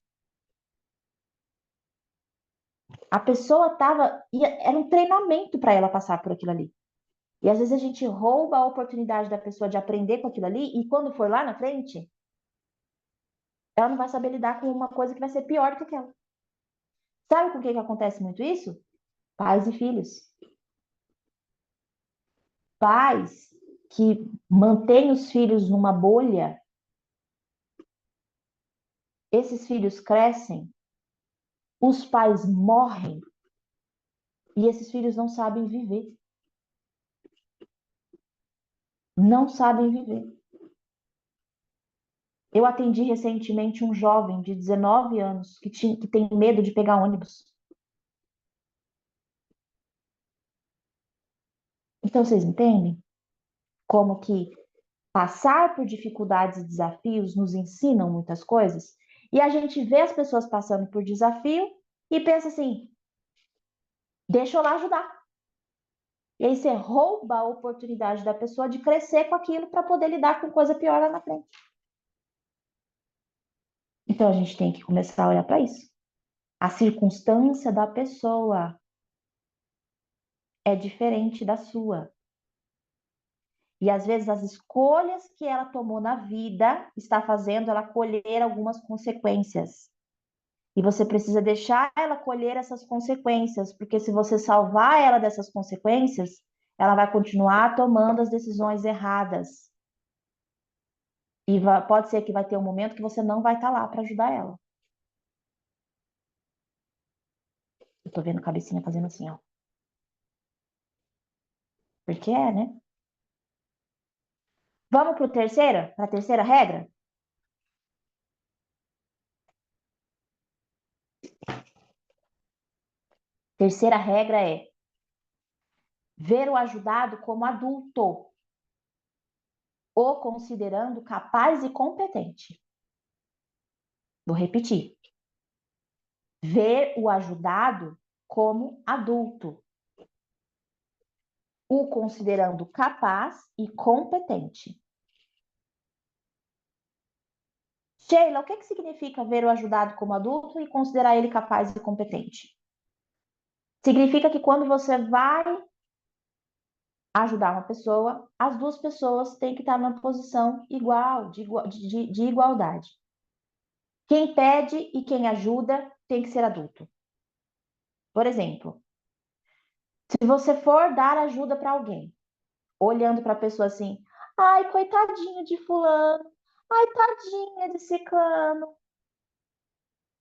A pessoa era um treinamento para ela passar por aquilo ali. E às vezes a gente rouba a oportunidade da pessoa de aprender com aquilo ali e quando for lá na frente, ela não vai saber lidar com uma coisa que vai ser pior do que aquela. Sabe com o que acontece muito isso? Pais e filhos. Pais que mantêm os filhos numa bolha, esses filhos crescem, os pais morrem e esses filhos não sabem viver. Não sabem viver. Eu atendi recentemente um jovem de 19 anos que tem medo de pegar ônibus. Então, vocês entendem como que passar por dificuldades e desafios nos ensinam muitas coisas? E a gente vê as pessoas passando por desafio e pensa assim, deixa eu lá ajudar. E aí você rouba a oportunidade da pessoa de crescer com aquilo para poder lidar com coisa pior lá na frente. Então a gente tem que começar a olhar para isso. A circunstância da pessoa é diferente da sua. E às vezes as escolhas que ela tomou na vida está fazendo ela colher algumas consequências. E você precisa deixar ela colher essas consequências, porque se você salvar ela dessas consequências, ela vai continuar tomando as decisões erradas. E pode ser que vai ter um momento que você não vai estar lá para ajudar ela. Eu tô vendo a cabecinha fazendo assim, ó. Porque é, né? Vamos para a terceira regra? Terceira regra é ver o ajudado como adulto, o considerando capaz e competente. Vou repetir. Ver o ajudado como adulto, o considerando capaz e competente. Sheila, o que significa ver o ajudado como adulto e considerar ele capaz e competente? Significa que quando você vai ajudar uma pessoa, as duas pessoas têm que estar numa posição igual, de igualdade. Quem pede e quem ajuda tem que ser adulto. Por exemplo, se você for dar ajuda para alguém, olhando para a pessoa assim, ai, coitadinho de fulano, ai, tadinha de ciclano.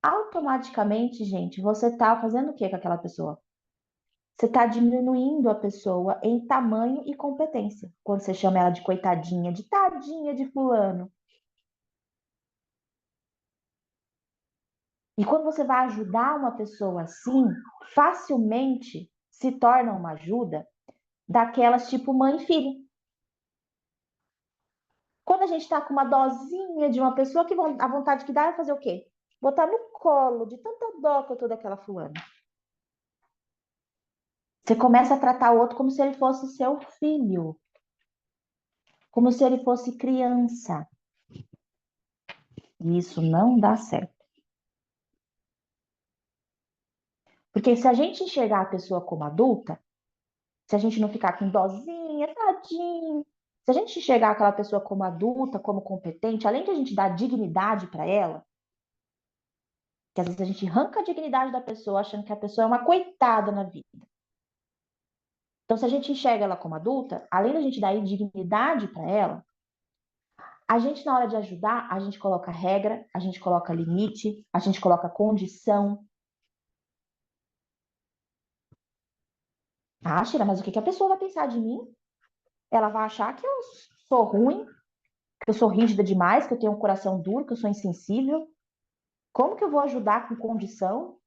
Automaticamente, gente, você está fazendo o que com aquela pessoa? Você está diminuindo a pessoa em tamanho e competência. Quando você chama ela de coitadinha, de tadinha de fulano. E quando você vai ajudar uma pessoa assim, facilmente se torna uma ajuda daquelas tipo mãe e filho. Quando a gente está com uma dosinha de uma pessoa, a vontade que dá é fazer o quê? Botar no colo, de tanta dó que eu tô daquela fulana. Você começa a tratar o outro como se ele fosse seu filho. Como se ele fosse criança. E isso não dá certo. Porque se a gente enxergar a pessoa como adulta, se a gente não ficar com dozinha, tadinho, se a gente enxergar aquela pessoa como adulta, como competente, além de a gente dar dignidade para ela, que às vezes a gente arranca a dignidade da pessoa achando que a pessoa é uma coitada na vida. Então, se a gente enxerga ela como adulta, além da gente dar dignidade para ela, a gente, na hora de ajudar, a gente coloca regra, a gente coloca limite, a gente coloca condição. Ah, Shira, mas o que a pessoa vai pensar de mim? Ela vai achar que eu sou ruim, que eu sou rígida demais, que eu tenho um coração duro, que eu sou insensível. Como que eu vou ajudar com condição?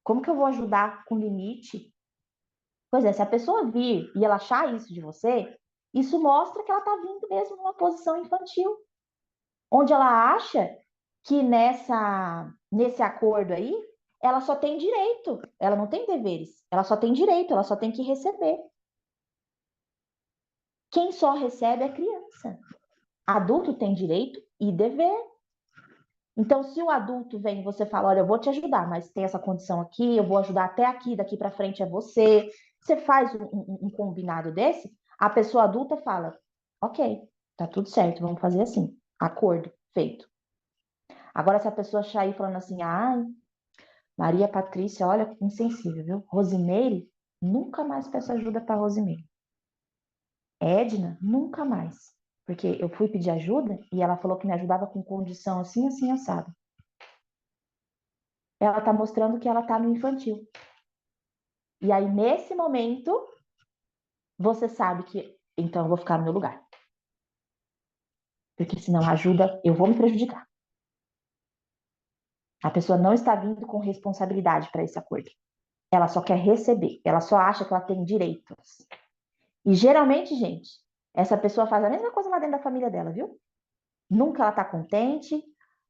Como que eu vou ajudar com limite? Pois é, se a pessoa vir e ela achar isso de você, isso mostra que ela está vindo mesmo numa posição infantil, onde ela acha que nesse acordo aí, ela só tem direito, ela não tem deveres, ela só tem direito, ela só tem que receber. Quem só recebe é criança. Adulto tem direito e dever. Então, se o adulto vem e você fala, olha, eu vou te ajudar, mas tem essa condição aqui, eu vou ajudar até aqui, daqui para frente é você. Você faz um combinado desse, a pessoa adulta fala, ok, tá tudo certo, vamos fazer assim. Acordo, feito. Agora, se a pessoa sair falando assim, ai, Maria Patrícia, olha, insensível, viu? Rosimeire, nunca mais peço ajuda para Rosimeire. Edna, nunca mais. Porque eu fui pedir ajuda e ela falou que me ajudava com condição assim, assim, assado. Ela tá mostrando que ela tá no infantil. E aí, nesse momento, você sabe que, então, eu vou ficar no meu lugar. Porque senão a ajuda, eu vou me prejudicar. A pessoa não está vindo com responsabilidade para esse acordo. Ela só quer receber, ela só acha que ela tem direitos. E geralmente, gente, essa pessoa faz a mesma coisa lá dentro da família dela, viu? Nunca ela está contente,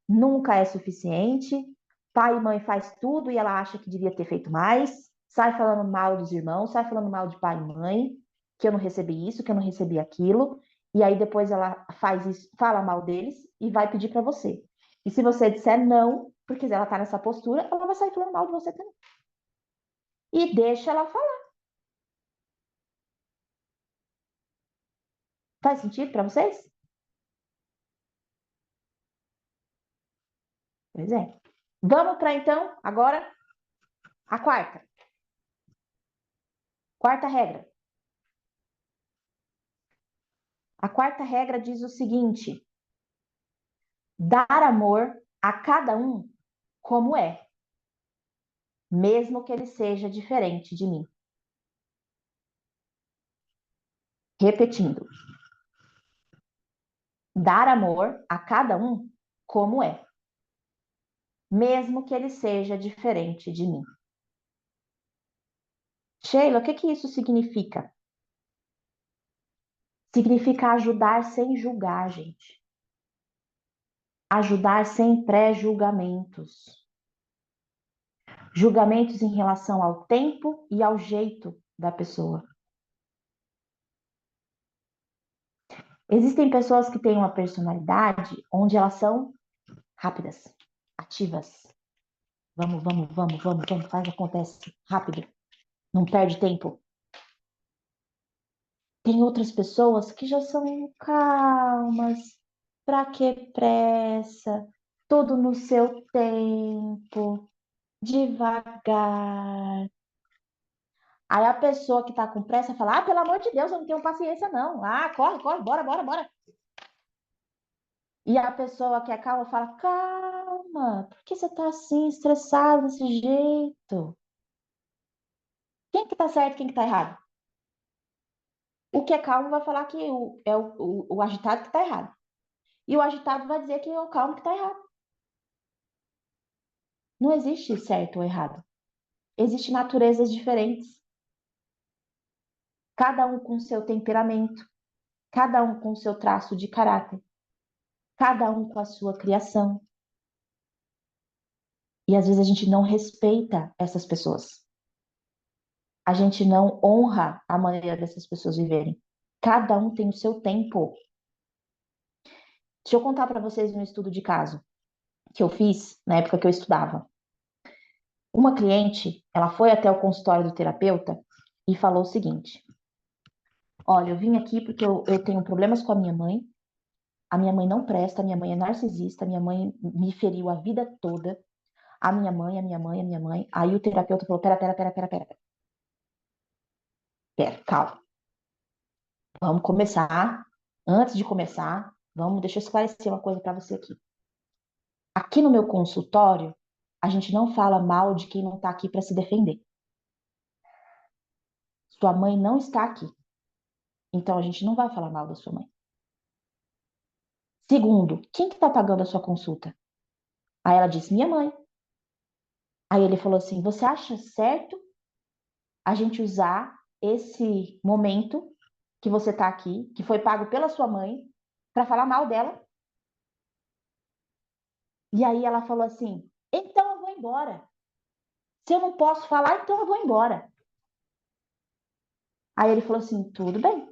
nunca é suficiente. Pai e mãe faz tudo e ela acha que devia ter feito mais. Sai falando mal dos irmãos, sai falando mal de pai e mãe, que eu não recebi isso, que eu não recebi aquilo. E aí depois ela faz isso, fala mal deles e vai pedir para você. E se você disser não, porque ela tá nessa postura, ela vai sair falando mal de você também. E deixa ela falar. Faz sentido para vocês? Pois é. Vamos para então, agora, a quarta. Quarta regra. A quarta regra diz o seguinte: dar amor a cada um como é, mesmo que ele seja diferente de mim. Repetindo, dar amor a cada um como é, mesmo que ele seja diferente de mim. Sheila, o que isso significa? Significa ajudar sem julgar, gente. Ajudar sem pré-julgamentos. Julgamentos em relação ao tempo e ao jeito da pessoa. Existem pessoas que têm uma personalidade onde elas são rápidas, ativas. Vamos, vamos, vamos, vamos, vamos, faz, acontece, rápido. Não perde tempo. Tem outras pessoas que já são calmas. Pra que pressa? Tudo no seu tempo, devagar. Aí a pessoa que tá com pressa fala: pelo amor de Deus, eu não tenho paciência, não. Corre, corre, bora, bora, bora. E a pessoa que é calma fala: calma, por que você tá assim, estressado desse jeito? Quem que tá certo, quem que tá errado? O que é calmo vai falar que o agitado que tá errado. E o agitado vai dizer que é o calmo que tá errado. Não existe certo ou errado. Existem naturezas diferentes. Cada um com seu temperamento, cada um com seu traço de caráter, cada um com a sua criação. E às vezes a gente não respeita essas pessoas. A gente não honra a maneira dessas pessoas viverem. Cada um tem o seu tempo. Deixa eu contar para vocês um estudo de caso que eu fiz na época que eu estudava. Uma cliente, ela foi até o consultório do terapeuta e falou o seguinte: olha, eu vim aqui porque eu tenho problemas com a minha mãe não presta, a minha mãe é narcisista, a minha mãe me feriu a vida toda, a minha mãe, a minha mãe, a minha mãe. Aí o terapeuta falou: pera, calma. Vamos começar. Antes de começar, deixa eu esclarecer uma coisa para você aqui. Aqui no meu consultório, a gente não fala mal de quem não está aqui para se defender. Sua mãe não está aqui. Então a gente não vai falar mal da sua mãe. Segundo, quem que está pagando a sua consulta? Aí ela disse: minha mãe. Aí ele falou assim: você acha certo a gente usar esse momento que você está aqui, que foi pago pela sua mãe, para falar mal dela? E aí ela falou assim: então eu vou embora. Se eu não posso falar, então eu vou embora. Aí ele falou assim: tudo bem,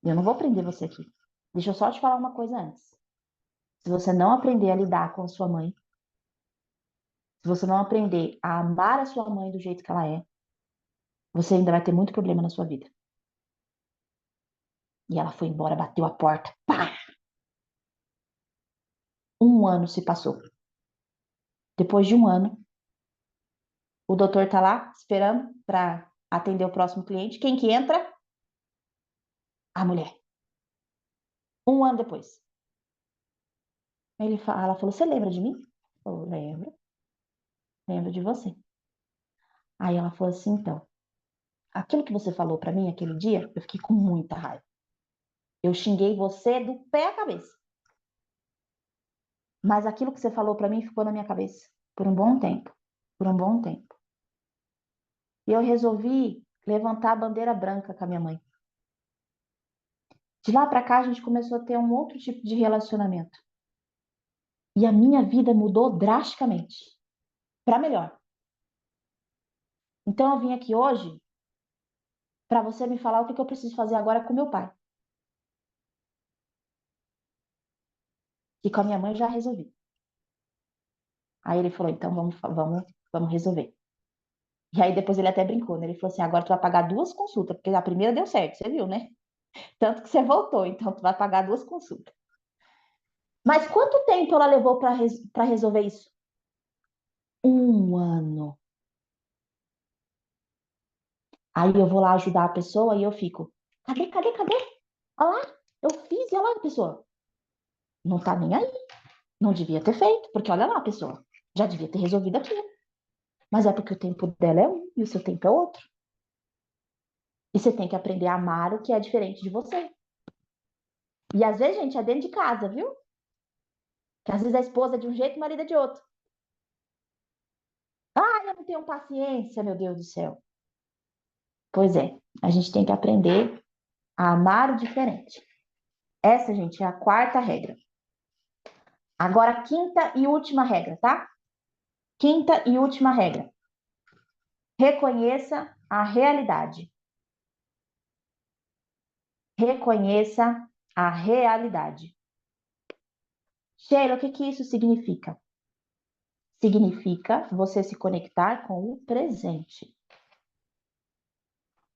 eu não vou prender você aqui. Deixa eu só te falar uma coisa antes. Se você não aprender a lidar com a sua mãe, se você não aprender a amar a sua mãe do jeito que ela é, você ainda vai ter muito problema na sua vida. E ela foi embora, bateu a porta. Pá! 1 ano se passou. Depois de 1 ano, o doutor tá lá esperando para atender o próximo cliente. Quem que entra? A mulher. 1 ano depois. Ela falou: você lembra de mim? Eu falei: lembro. Lembro de você. Aí ela falou assim: então, aquilo que você falou para mim aquele dia, eu fiquei com muita raiva. Eu xinguei você do pé à cabeça. Mas aquilo que você falou para mim ficou na minha cabeça por um bom tempo. Por um bom tempo. E eu resolvi levantar a bandeira branca com a minha mãe. De lá para cá, a gente começou a ter um outro tipo de relacionamento. E a minha vida mudou drasticamente. Para melhor. Então, eu vim aqui hoje para você me falar o que eu preciso fazer agora com meu pai. E com a minha mãe eu já resolvi. Aí ele falou, então vamos resolver. E aí depois ele até brincou, né? Ele falou assim, agora tu vai pagar 2 consultas, porque a primeira deu certo, você viu, né? Tanto que você voltou, então tu vai pagar 2 consultas. Mas quanto tempo ela levou para resolver isso? 1 ano. Aí eu vou lá ajudar a pessoa e eu fico, cadê? Olha lá, eu fiz e olha lá a pessoa. Não tá nem aí. Não devia ter feito, porque olha lá a pessoa. Já devia ter resolvido aquilo. Mas é porque o tempo dela é um e o seu tempo é outro. E você tem que aprender a amar o que é diferente de você. E às vezes, gente, é dentro de casa, viu? Que às vezes a esposa é de um jeito e o marido é de outro. Ah, eu não tenho paciência, meu Deus do céu. Pois é, a gente tem que aprender a amar o diferente. Essa, gente, é a 4ª regra. Agora, a 5ª e última regra, tá? 5ª e última regra. Reconheça a realidade. Reconheça a realidade. Sheila, o que isso significa? Significa você se conectar com o presente.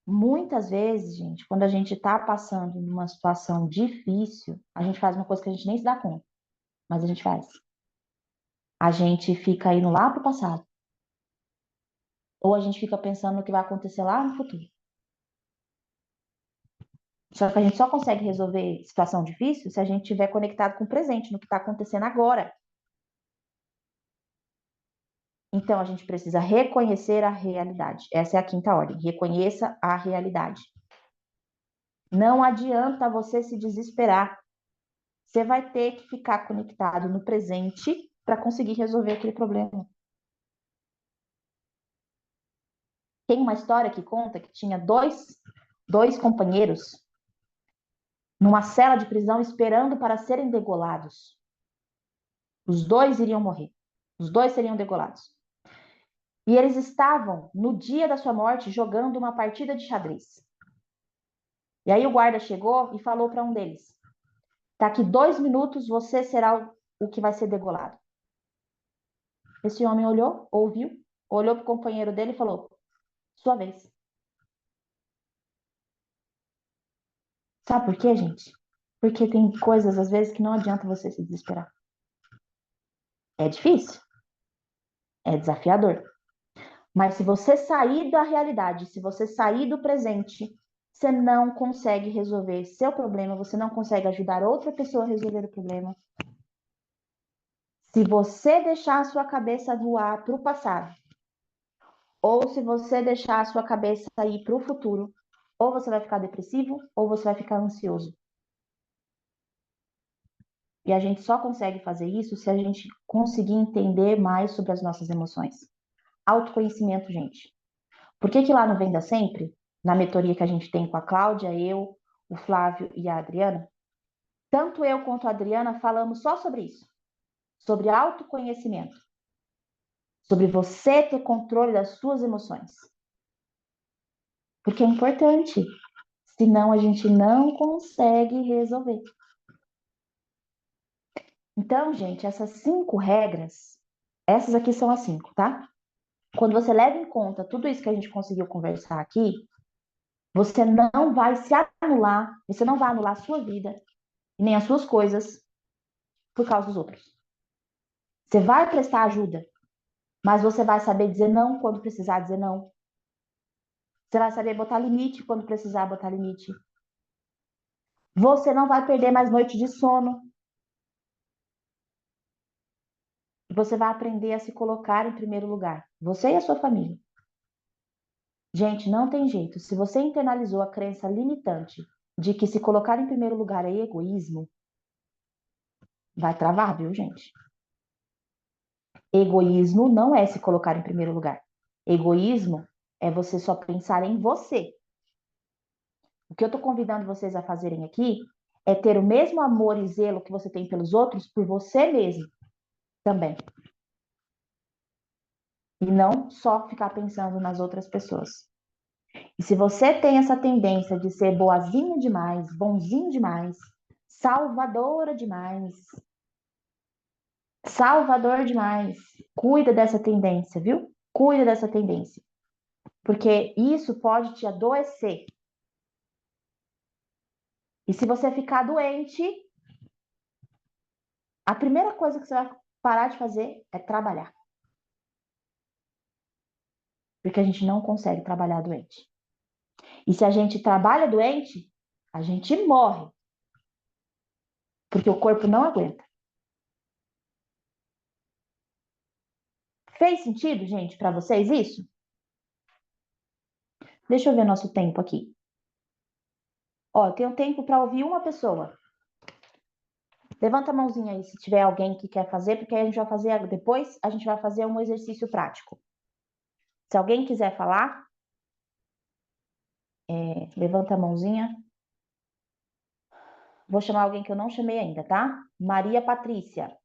Muitas vezes, gente, quando a gente está passando numa situação difícil, a gente faz uma coisa que a gente nem se dá conta, mas a gente faz. A gente fica indo lá para o passado. Ou a gente fica pensando no que vai acontecer lá no futuro. Só que a gente só consegue resolver situação difícil se a gente estiver conectado com o presente, no que está acontecendo agora. Então, a gente precisa reconhecer a realidade. Essa é a 5ª ordem. Reconheça a realidade. Não adianta você se desesperar. Você vai ter que ficar conectado no presente para conseguir resolver aquele problema. Tem uma história que conta que tinha dois companheiros numa cela de prisão esperando para serem degolados. Os 2 iriam morrer. Os 2 seriam degolados. E eles estavam, no dia da sua morte, jogando uma partida de xadrez. E aí o guarda chegou e falou para um deles: daqui 2 minutos você será o que vai ser degolado. Esse homem olhou, ouviu, olhou para o companheiro dele e falou: sua vez. Sabe por quê, gente? Porque tem coisas, às vezes, que não adianta você se desesperar. É difícil, é desafiador. Mas se você sair da realidade, se você sair do presente, você não consegue resolver seu problema, você não consegue ajudar outra pessoa a resolver o problema. Se você deixar a sua cabeça voar para o passado, ou se você deixar a sua cabeça ir para o futuro, ou você vai ficar depressivo, ou você vai ficar ansioso. E a gente só consegue fazer isso se a gente conseguir entender mais sobre as nossas emoções. Autoconhecimento, gente. Por que lá no Venda Sempre, na mentoria que a gente tem com a Cláudia, eu, o Flávio e a Adriana, tanto eu quanto a Adriana falamos só sobre isso. Sobre autoconhecimento. Sobre você ter controle das suas emoções. Porque é importante. Senão a gente não consegue resolver. Então, gente, essas 5 regras, essas aqui são as 5, tá? Quando você leva em conta tudo isso que a gente conseguiu conversar aqui, você não vai se anular, você não vai anular a sua vida e nem as suas coisas por causa dos outros. Você vai prestar ajuda, mas você vai saber dizer não quando precisar dizer não. Você vai saber botar limite quando precisar botar limite. Você não vai perder mais noite de sono. Você vai aprender a se colocar em primeiro lugar, você e a sua família. Gente, não tem jeito. Se você internalizou a crença limitante de que se colocar em primeiro lugar é egoísmo, vai travar, viu, gente? Egoísmo não é se colocar em primeiro lugar. Egoísmo é você só pensar em você. O que eu estou convidando vocês a fazerem aqui é ter o mesmo amor e zelo que você tem pelos outros por você mesmo também. E não só ficar pensando nas outras pessoas. E se você tem essa tendência de ser boazinha demais, bonzinho demais, salvadora demais, salvador demais, cuida dessa tendência, viu? Cuida dessa tendência. Porque isso pode te adoecer. E se você ficar doente, a primeira coisa que você vai parar de fazer é trabalhar. Porque a gente não consegue trabalhar doente. E se a gente trabalha doente, a gente morre. Porque o corpo não aguenta. Fez sentido, gente, para vocês isso? Deixa eu ver nosso tempo aqui. Ó, eu tenho tempo para ouvir uma pessoa. Levanta a mãozinha aí se tiver alguém que quer fazer, porque aí a gente vai fazer depois, a gente vai fazer um exercício prático. Se alguém quiser falar, levanta a mãozinha. Vou chamar alguém que eu não chamei ainda, tá? Maria Patrícia.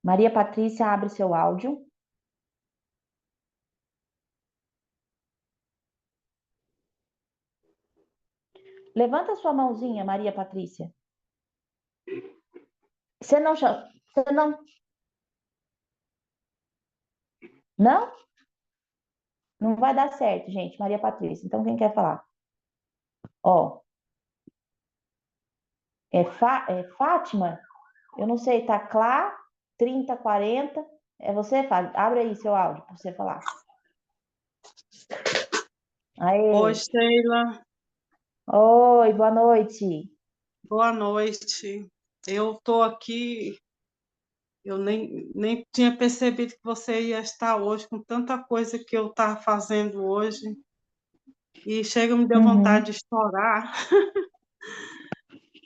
Maria Patrícia, abre seu áudio. Levanta a sua mãozinha, Maria Patrícia. Você não chama. Você não. Não? Não vai dar certo, gente, Maria Patrícia. Então, quem quer falar? Ó, é Fátima? Eu não sei, tá Clá, 3040. É você, Fátima? Abre aí seu áudio para você falar. Oi, Aê. Sheila, Oi, boa noite. boa noite. Eu estou aqui, eu nem tinha percebido que você ia estar hoje com tanta coisa que eu estava fazendo hoje. E chega, me deu Uhum. vontade de chorar,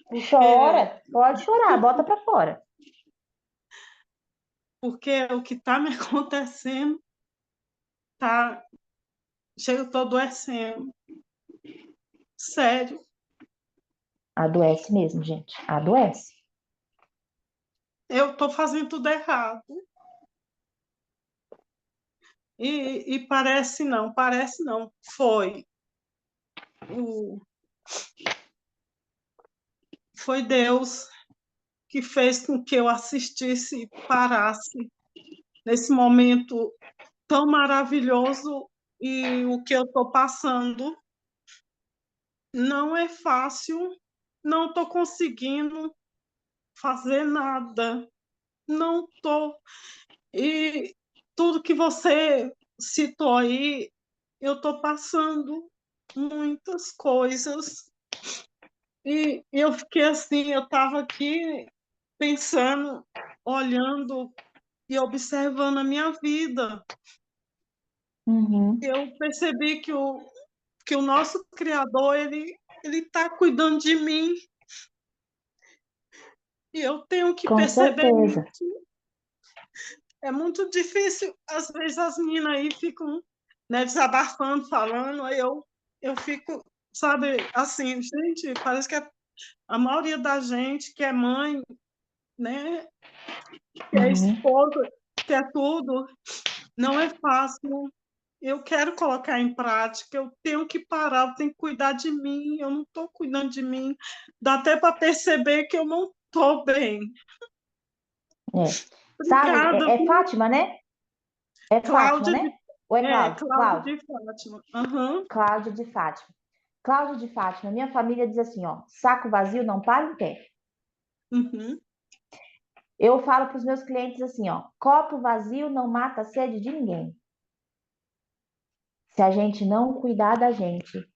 porque, Chora, pode chorar, bota para fora. porque o que está me acontecendo, tá, chega, eu estou adoecendo. Sério, Adoece mesmo, gente. Adoece. eu estou fazendo tudo errado. E parece não, foi. Foi Deus que fez com que eu assistisse e parasse nesse momento tão maravilhoso, e o que eu estou passando não é fácil, não estou conseguindo fazer nada, não estou. E tudo que você citou aí, eu estou passando muitas coisas. E eu fiquei assim, eu estava aqui pensando, olhando e observando a minha vida. Uhum. Eu percebi que o nosso Criador, ele está cuidando de mim, e eu tenho que Com perceber certeza. isso. É muito difícil, às vezes as meninas aí ficam, né, desabafando, falando, aí eu fico, sabe, assim, gente, parece que a maioria da gente que é mãe, né, que é Uhum. esposa, que é tudo, não é fácil. Eu quero colocar em prática, eu tenho que parar, eu tenho que cuidar de mim, eu não estou cuidando de mim. Dá até para perceber que eu não estou bem. É. Sabe, Obrigada, é Fátima, né? É Fátima, Cláudia né? Ou é Cláudia? Cláudia Cláudia. de Fátima. Uhum. Cláudia de Fátima. Cláudia de Fátima, minha família diz assim, ó, saco vazio não para em pé. Uhum. Eu falo para os meus clientes assim, ó, copo vazio não mata a sede de ninguém. Se a gente não cuidar da gente,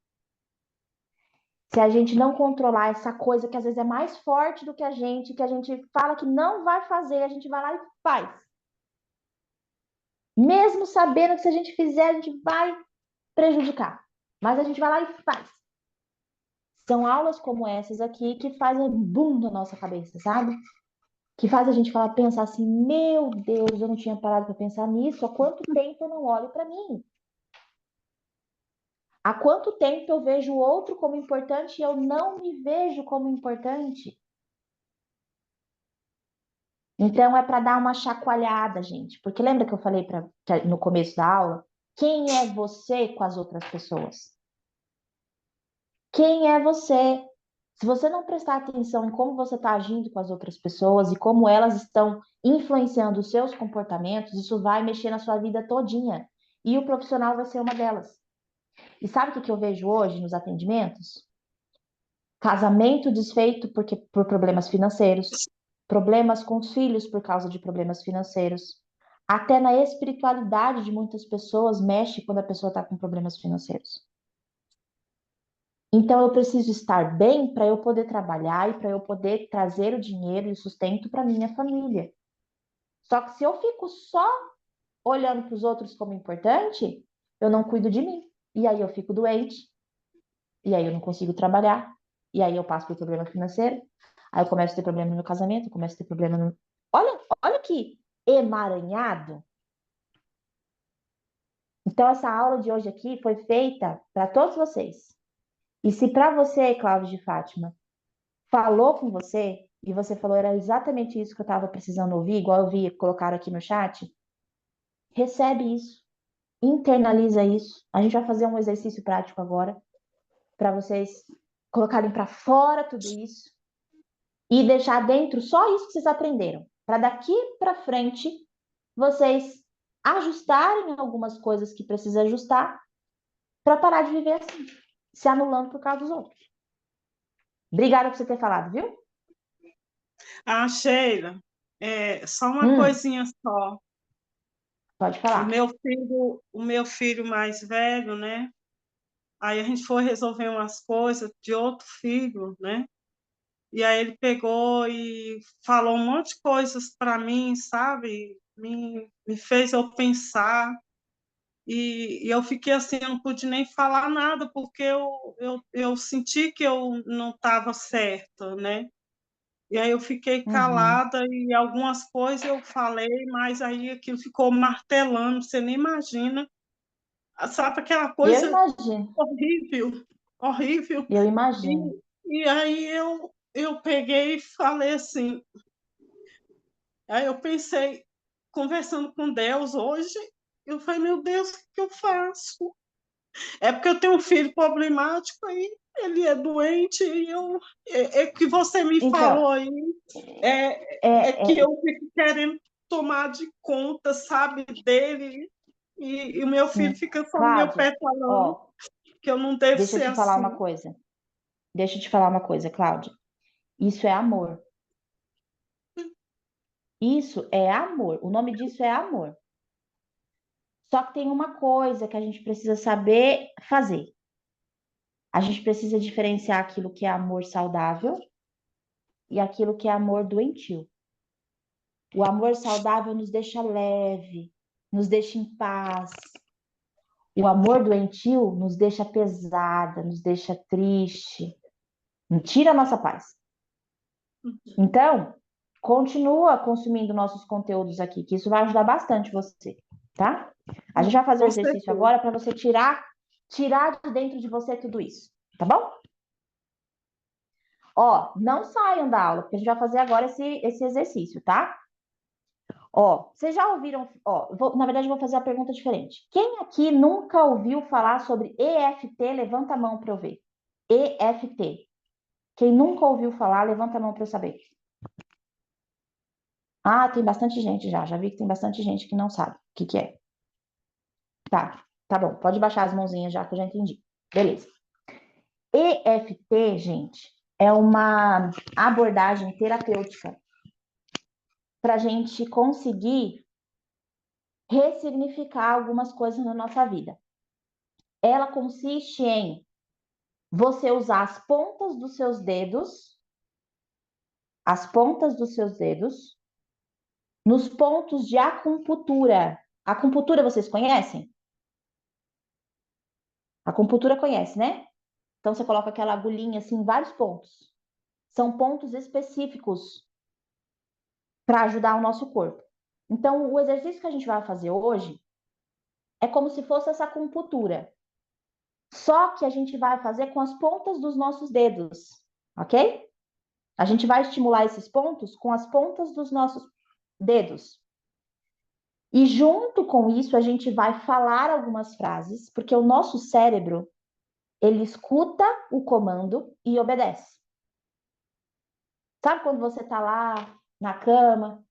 se a gente não controlar essa coisa que às vezes é mais forte do que a gente fala que não vai fazer, a gente vai lá e faz. Mesmo sabendo que se a gente fizer, a gente vai prejudicar. Mas a gente vai lá e faz. São aulas como essas aqui que fazem boom na nossa cabeça, sabe? que faz a gente pensar assim, meu Deus, eu não tinha parado para pensar nisso, há quanto tempo eu não olho para mim? Há quanto tempo eu vejo o outro como importante e eu não me vejo como importante? Então é para dar uma chacoalhada, gente, porque lembra que eu falei no começo da aula? Quem é você com as outras pessoas? Quem é você? Se você não prestar atenção em como você está agindo com as outras pessoas e como elas estão influenciando os seus comportamentos, isso vai mexer na sua vida todinha. E o profissional vai ser uma delas. E sabe o que eu vejo hoje nos atendimentos? Casamento desfeito por problemas financeiros, problemas com os filhos por causa de problemas financeiros. Até na espiritualidade de muitas pessoas mexe quando a pessoa está com problemas financeiros. Então, eu preciso estar bem para eu poder trabalhar e para eu poder trazer o dinheiro e o sustento para minha família. Só que se eu fico só olhando para os outros como importante, eu não cuido de mim. E aí eu fico doente. E aí eu não consigo trabalhar. E aí eu passo por problema financeiro. Aí eu começo a ter problema no meu casamento, eu começo a ter problema no... Olha que emaranhado. Então, essa aula de hoje aqui foi feita para todos vocês. E se para você, Cláudio de Fátima, falou com você e você falou era exatamente isso que eu estava precisando ouvir, igual eu vi colocar aqui no chat, recebe isso, internaliza isso. A gente vai fazer um exercício prático agora para vocês colocarem para fora tudo isso e deixar dentro só isso que vocês aprenderam, para daqui para frente vocês ajustarem algumas coisas que precisa ajustar para parar de viver assim, se anulando por causa dos outros. Obrigada por você ter falado, viu? Ah, Sheila, só uma coisinha só. Pode falar. O meu filho mais velho, né? Aí a gente foi resolver umas coisas de outro filho, né? E aí ele pegou e falou um monte de coisas para mim, sabe? Me fez eu pensar. E eu fiquei assim, eu não pude nem falar nada, porque eu senti que eu não estava certa, né? E aí eu fiquei calada e algumas coisas eu falei, mas aí aquilo ficou martelando, você nem imagina. Sabe aquela Eu coisa imagino, horrível, horrível. eu imagino. E aí eu peguei e falei assim, aí eu pensei, conversando com Deus hoje, eu falei, meu Deus, o que eu faço? É porque eu tenho um filho problemático aí, ele é doente, e é que você me Então, falou aí, é que eu fico querendo tomar de conta, sabe, dele, e o meu filho fica só no meu Cláudia, pé falando ó, que eu não devo deixa eu ser te falar uma assim. coisa. Deixa eu te falar uma coisa, Cláudia. Isso é amor. Isso é amor. O nome disso é amor. Só que tem uma coisa que a gente precisa saber fazer. A gente precisa diferenciar aquilo que é amor saudável e aquilo que é amor doentio. O amor saudável nos deixa leve, nos deixa em paz. O amor doentio nos deixa pesada, nos deixa triste, tira a nossa paz. Então, continua consumindo nossos conteúdos aqui, que isso vai ajudar bastante você, tá? A gente vai fazer o Com exercício certeza. agora para você tirar de dentro de você tudo isso, tá bom? Ó, não saiam da aula, porque a gente vai fazer agora esse exercício, tá? Ó, vocês já ouviram? Ó, na verdade, eu vou fazer a pergunta diferente. Quem aqui nunca ouviu falar sobre EFT? Levanta a mão para eu ver. EFT. Quem nunca ouviu falar, levanta a mão para eu saber. Ah, tem bastante gente já. Já vi que tem bastante gente que não sabe o que é. Tá bom. Pode baixar as mãozinhas já que eu já entendi. Beleza. EFT, gente, é uma abordagem terapêutica para a gente conseguir ressignificar algumas coisas na nossa vida. Ela consiste em você usar as pontas dos seus dedos, nos pontos de acupuntura. A acupuntura vocês conhecem? A acupuntura conhece, né? Então você coloca aquela agulhinha assim em vários pontos. São pontos específicos para ajudar o nosso corpo. Então, o exercício que a gente vai fazer hoje é como se fosse essa acupuntura. Só que a gente vai fazer com as pontas dos nossos dedos, ok? A gente vai estimular esses pontos com as pontas dos nossos dedos. E junto com isso, a gente vai falar algumas frases, porque o nosso cérebro, ele escuta o comando e obedece. Sabe quando você tá lá na cama,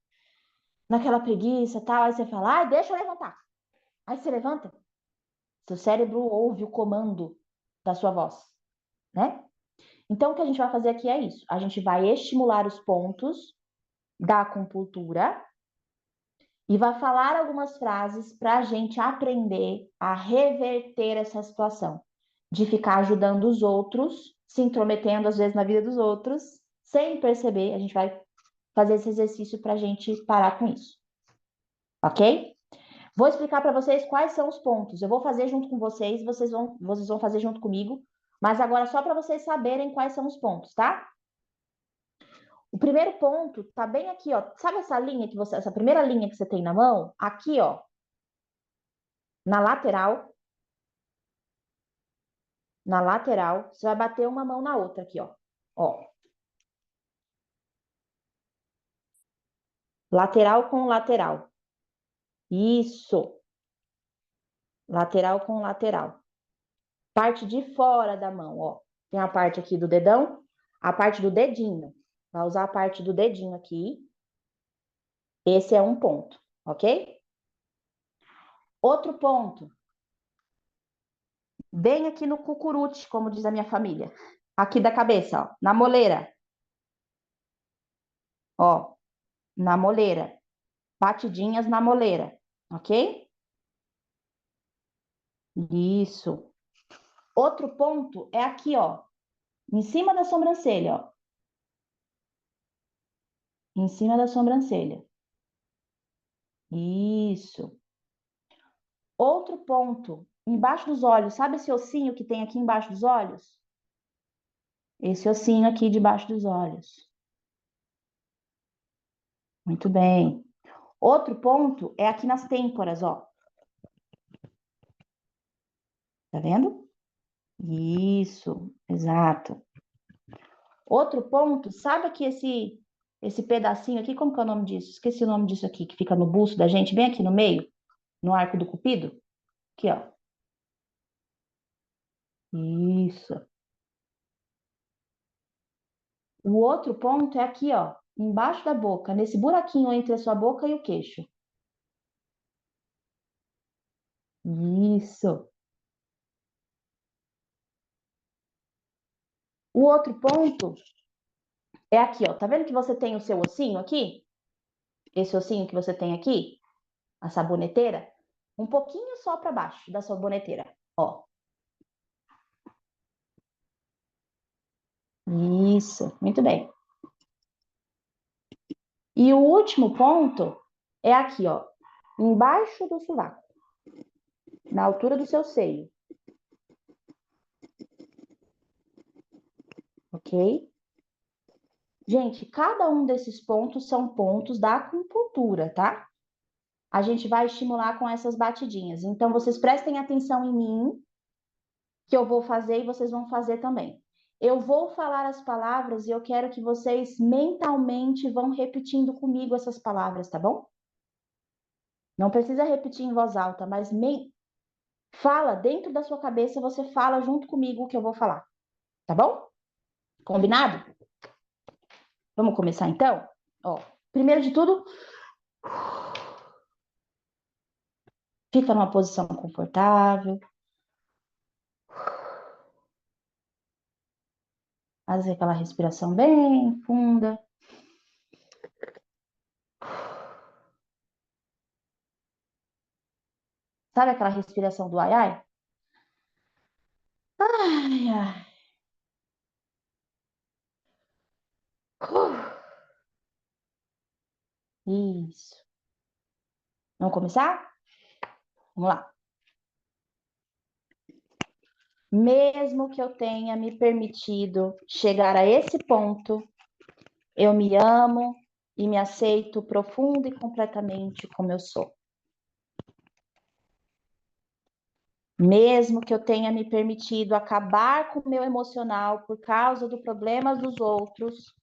naquela preguiça e tal, aí você fala, ai, deixa eu levantar. Aí você levanta, seu cérebro ouve o comando da sua voz, né? Então, o que a gente vai fazer aqui é isso. A gente vai estimular os pontos da acupuntura e vai falar algumas frases para a gente aprender a reverter essa situação, de ficar ajudando os outros, se intrometendo às vezes na vida dos outros, sem perceber. A gente vai fazer esse exercício para a gente parar com isso, ok? Vou explicar para vocês quais são os pontos. Eu vou fazer junto com vocês, vocês vão fazer junto comigo, mas agora só para vocês saberem quais são os pontos, tá? O primeiro ponto tá bem aqui, ó. Sabe essa linha que essa primeira linha que você tem na mão? Aqui, ó. Na lateral. Na lateral, você vai bater uma mão na outra aqui, ó. Ó. Lateral com lateral. Isso. Lateral com lateral. Parte de fora da mão, ó. Tem a parte aqui do dedão, a parte do dedinho. Vai usar a parte do dedinho aqui. Esse é um ponto, ok? Outro ponto. Bem aqui no cucurute, como diz a minha família. Aqui da cabeça, ó. Na moleira. Ó. Na moleira. Batidinhas na moleira, ok? Isso. Outro ponto é aqui, ó. Em cima da sobrancelha, ó. Em cima da sobrancelha. Isso. Outro ponto, embaixo dos olhos. Sabe esse ossinho que tem aqui embaixo dos olhos? Esse ossinho aqui debaixo dos olhos. Muito bem. Outro ponto é aqui nas têmporas, ó. Tá vendo? Isso, exato. Outro ponto, sabe que esse pedacinho aqui, como que é o nome disso? Esqueci o nome disso aqui, que fica no busto da gente, bem aqui no meio, no arco do cupido? Aqui, ó. Isso. O outro ponto é aqui, ó, embaixo da boca, nesse buraquinho entre a sua boca e o queixo. Isso. O outro ponto é aqui, ó. Tá vendo que você tem o seu ossinho aqui? Esse ossinho que você tem aqui, a saboneteira, um pouquinho só para baixo da saboneteira, ó. Isso, muito bem. E o último ponto é aqui, ó, embaixo do sovaco, na altura do seu seio. Ok? Gente, cada um desses pontos são pontos da acupuntura, tá? A gente vai estimular com essas batidinhas. Então, vocês prestem atenção em mim, que eu vou fazer e vocês vão fazer também. Eu vou falar as palavras e eu quero que vocês mentalmente vão repetindo comigo essas palavras, tá bom? Não precisa repetir em voz alta, mas fala dentro da sua cabeça, você fala junto comigo o que eu vou falar, tá bom? Combinado? Vamos começar então? Ó, primeiro de tudo, fica numa posição confortável. Fazer aquela respiração bem funda. Sabe aquela respiração do ai ai? Ai, ai. Isso. Vamos começar? Vamos lá. Mesmo que eu tenha me permitido chegar a esse ponto, eu me amo, e me aceito profunda e completamente como eu sou. Mesmo que eu tenha me permitido acabar com o meu emocional por causa dos problemas dos outros,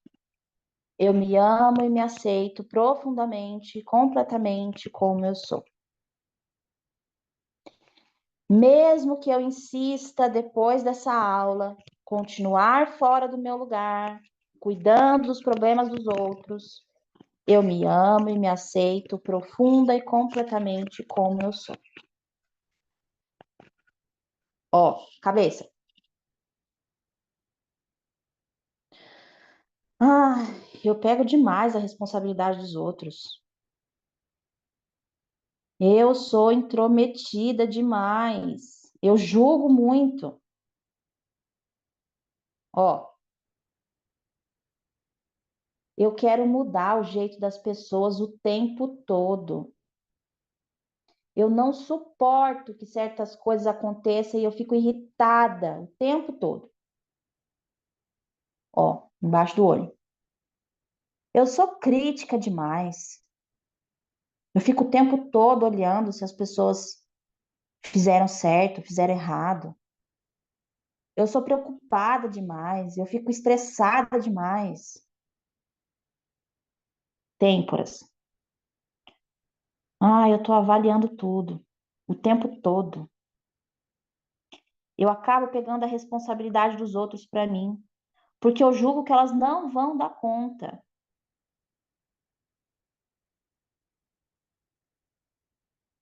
eu me amo e me aceito profundamente, completamente como eu sou. Mesmo que eu insista, depois dessa aula, continuar fora do meu lugar, cuidando dos problemas dos outros, eu me amo e me aceito profunda e completamente como eu sou. Ó, cabeça. Ah, eu pego demais a responsabilidade dos outros. Eu sou intrometida demais. Eu julgo muito. Ó, eu quero mudar o jeito das pessoas o tempo todo. Eu não suporto que certas coisas aconteçam e eu fico irritada o tempo todo. Ó, embaixo do olho. Eu sou crítica demais. Eu fico o tempo todo olhando se as pessoas fizeram certo, fizeram errado. Eu sou preocupada demais, eu fico estressada demais. Têmporas. Ah, eu tô avaliando tudo, o tempo todo. Eu acabo pegando a responsabilidade dos outros para mim, porque eu julgo que elas não vão dar conta.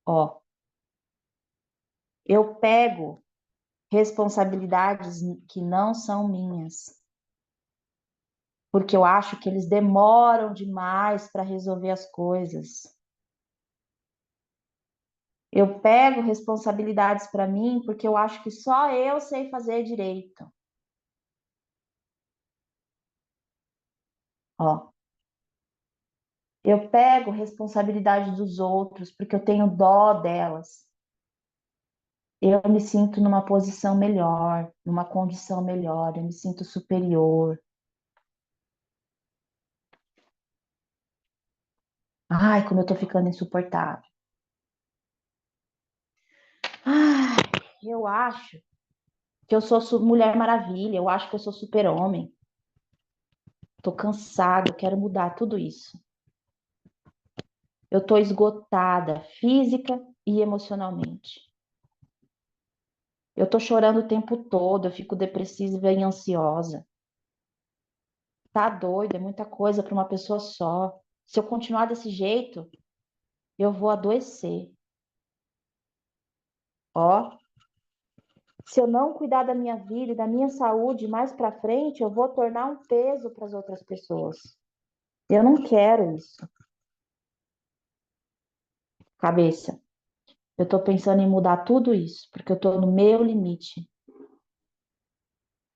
Ó, eu pego responsabilidades que não são minhas, porque eu acho que eles demoram demais para resolver as coisas. Eu pego responsabilidades para mim porque eu acho que só eu sei fazer direito. Ó, eu pego responsabilidade dos outros porque eu tenho dó delas. Eu me sinto numa posição melhor, numa condição melhor, eu me sinto superior. Ai, como eu tô ficando insuportável. Ai, eu acho que eu sou Mulher Maravilha, eu acho que eu sou super-homem. Tô cansada, eu quero mudar tudo isso. Eu tô esgotada, física e emocionalmente. Eu tô chorando o tempo todo, eu fico depressiva e ansiosa. Tá doido, é muita coisa para uma pessoa só. Se eu continuar desse jeito, eu vou adoecer. Ó, se eu não cuidar da minha vida e da minha saúde mais para frente, eu vou tornar um peso para as outras pessoas. Eu não quero isso. Cabeça, eu tô pensando em mudar tudo isso, porque eu tô no meu limite.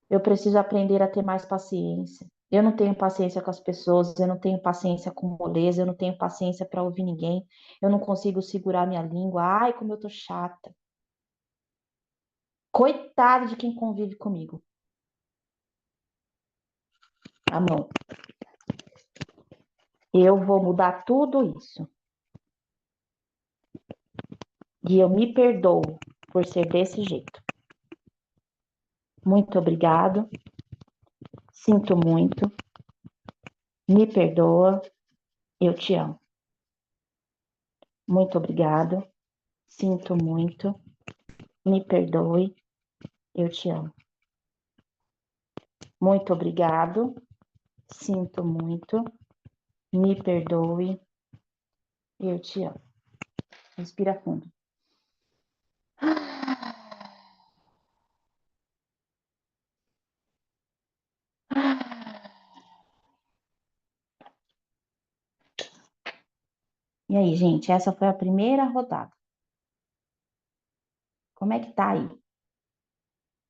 Eu preciso aprender a ter mais paciência. Eu não tenho paciência com as pessoas, eu não tenho paciência com moleza, eu não tenho paciência para ouvir ninguém, eu não consigo segurar minha língua. Ai, como eu tô chata. Coitado de quem convive comigo. A mão. Eu vou mudar tudo isso. E eu me perdoo por ser desse jeito. Muito obrigado. Sinto muito. Me perdoa. Eu te amo. Muito obrigado. Sinto muito. Me perdoe. Eu te amo. Muito obrigado. Sinto muito. Me perdoe. Eu te amo. Respira fundo. E aí, gente, essa foi a primeira rodada. Como é que tá aí?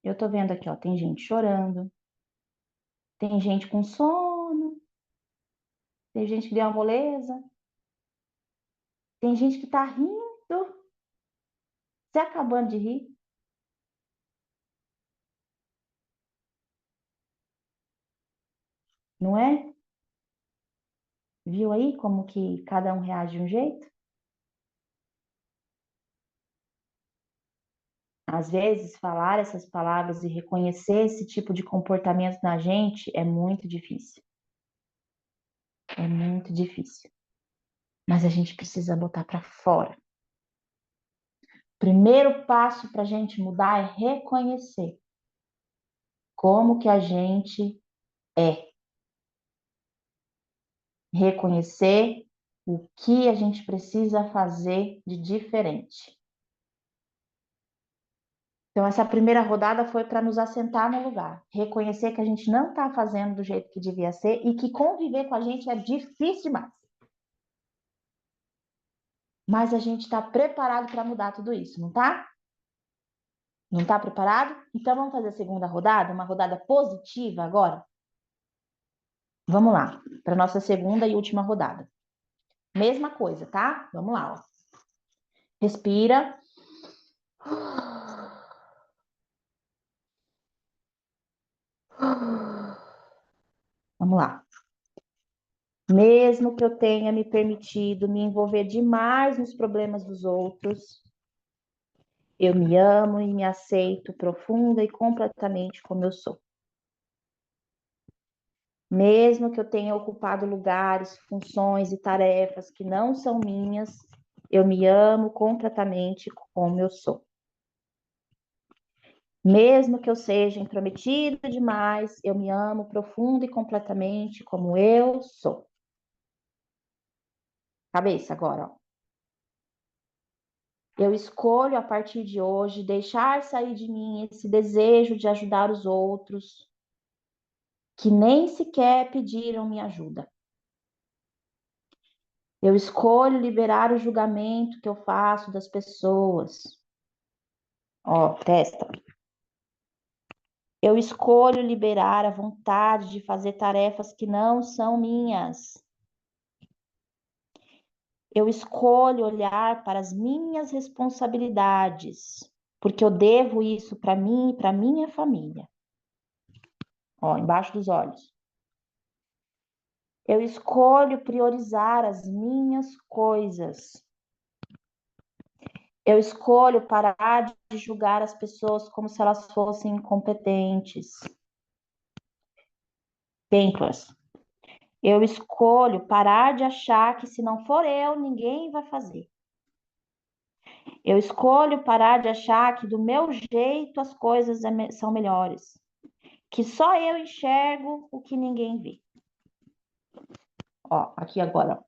Eu tô vendo aqui, ó, tem gente chorando, tem gente com sono, tem gente que deu uma moleza, tem gente que tá rindo, se acabando de rir, não é? Viu aí como que cada um reage de um jeito? Às vezes, falar essas palavras e reconhecer esse tipo de comportamento na gente é muito difícil. É muito difícil. Mas a gente precisa botar para fora. Primeiro passo para a gente mudar é reconhecer como que a gente é. Reconhecer o que a gente precisa fazer de diferente. Então, essa primeira rodada foi para nos assentar no lugar. Reconhecer que a gente não está fazendo do jeito que devia ser e que conviver com a gente é difícil demais. Mas a gente está preparado para mudar tudo isso, não tá? Não está preparado? Então vamos fazer a segunda rodada, uma rodada positiva agora? Vamos lá, para nossa segunda e última rodada. Mesma coisa, tá? Vamos lá, ó. Respira. Vamos lá. Mesmo que eu tenha me permitido me envolver demais nos problemas dos outros, eu me amo e me aceito profunda e completamente como eu sou. Mesmo que eu tenha ocupado lugares, funções e tarefas que não são minhas, eu me amo completamente como eu sou. Mesmo que eu seja intrometida demais, eu me amo profunda e completamente como eu sou. Cabeça agora, ó. Eu escolho a partir de hoje deixar sair de mim esse desejo de ajudar os outros que nem sequer pediram minha ajuda. Eu escolho liberar o julgamento que eu faço das pessoas. Ó, testa. Eu escolho liberar a vontade de fazer tarefas que não são minhas. Eu escolho olhar para as minhas responsabilidades, porque eu devo isso para mim e para minha família. Ó, embaixo dos olhos. Eu escolho priorizar as minhas coisas. Eu escolho parar de julgar as pessoas como se elas fossem incompetentes. Pêndulas. Eu escolho parar de achar que se não for eu, ninguém vai fazer. Eu escolho parar de achar que do meu jeito as coisas são melhores. Que só eu enxergo o que ninguém vê. Ó, aqui agora, ó.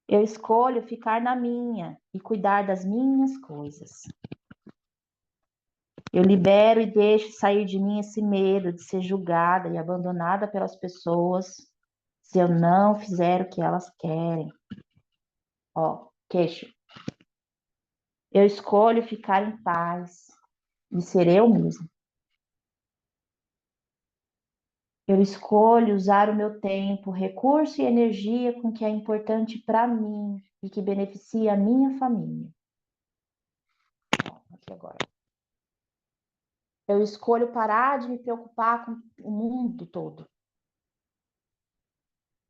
Eu escolho ficar na minha e cuidar das minhas coisas. Eu libero e deixo sair de mim esse medo de ser julgada e abandonada pelas pessoas se eu não fizer o que elas querem. Ó, queixo. Eu escolho ficar em paz e ser eu mesmo. Eu escolho usar o meu tempo, recurso e energia com o que é importante para mim e que beneficia a minha família. Aqui agora. Eu escolho parar de me preocupar com o mundo todo.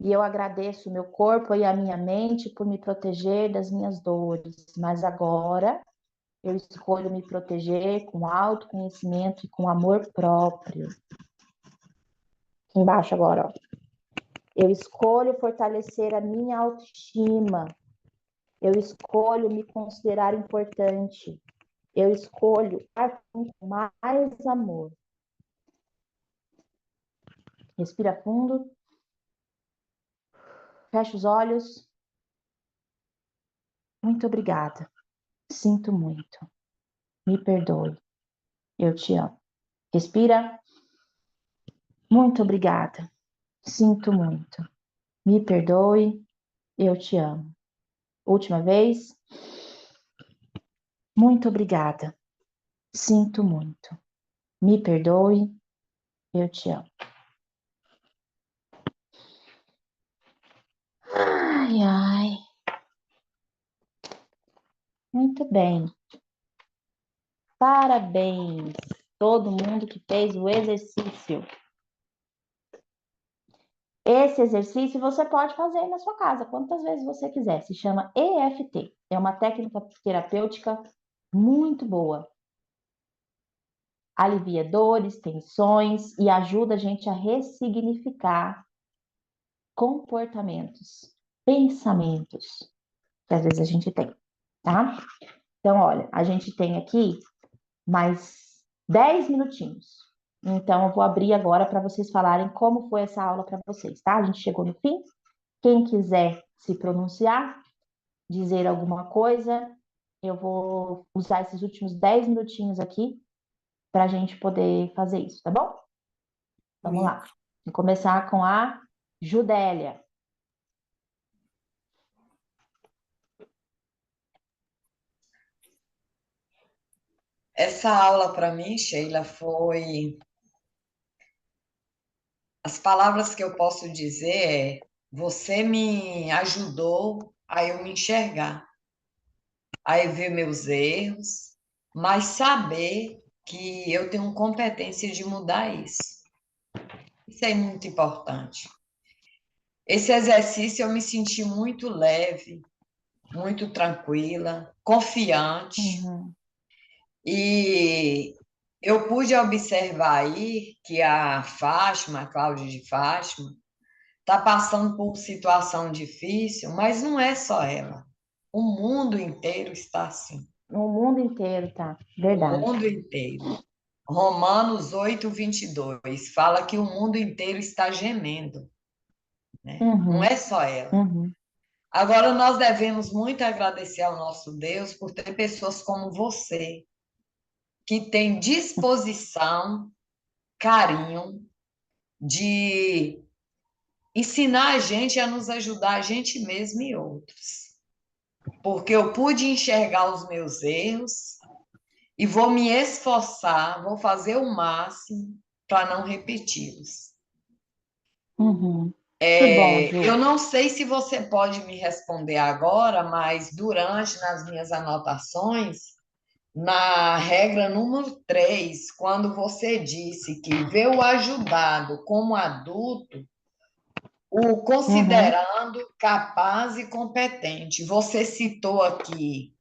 E eu agradeço o meu corpo e a minha mente por me proteger das minhas dores. Mas agora eu escolho me proteger com autoconhecimento e com amor próprio. Aqui embaixo agora, ó. Eu escolho fortalecer a minha autoestima. Eu escolho me considerar importante. Eu escolho dar com mais amor. Respira fundo. Fecha os olhos. Muito obrigada. Sinto muito. Me perdoe. Eu te amo. Respira. Muito obrigada. Sinto muito. Me perdoe. Eu te amo. Última vez. Muito obrigada. Sinto muito. Me perdoe. Eu te amo. Ai, ai. Muito bem. Parabéns. Todo mundo que fez o exercício. Esse exercício você pode fazer aí na sua casa, quantas vezes você quiser. Se chama EFT. É uma técnica terapêutica muito boa. Alivia dores, tensões e ajuda a gente a ressignificar comportamentos, pensamentos que às vezes a gente tem, tá? Então, olha, a gente tem aqui mais 10 minutinhos. Então, eu vou abrir agora para vocês falarem como foi essa aula para vocês, tá? A gente chegou no fim. Quem quiser se pronunciar, dizer alguma coisa, eu vou usar esses últimos 10 minutinhos aqui para a gente poder fazer isso, tá bom? Vamos lá. Vou começar com a Judélia. Essa aula para mim, Sheila, foi. As palavras que eu posso dizer é: você me ajudou a eu me enxergar, a eu ver meus erros, mas saber que eu tenho competência de mudar isso. Isso é muito importante. Esse exercício eu me senti muito leve, muito tranquila, confiante. E eu pude observar aí que a Fátima, a Cláudia de Fátima, está passando por situação difícil, mas não é só ela. O mundo inteiro está assim. O mundo inteiro, tá? O Verdade. mundo inteiro. Romanos 8:22 fala que o mundo inteiro está gemendo, né? Não é só ela. Agora, nós devemos muito agradecer ao nosso Deus por ter pessoas como você, que têm disposição, carinho de ensinar a gente a nos ajudar a gente mesmo e outros. Porque eu pude enxergar os meus erros e vou me esforçar, vou fazer o máximo para não repeti-los. Que bom, Ju. Eu não sei se você pode me responder agora, mas nas minhas anotações, na regra número 3, quando você disse que vê o ajudado como adulto, o considerando capaz e competente. Você citou aqui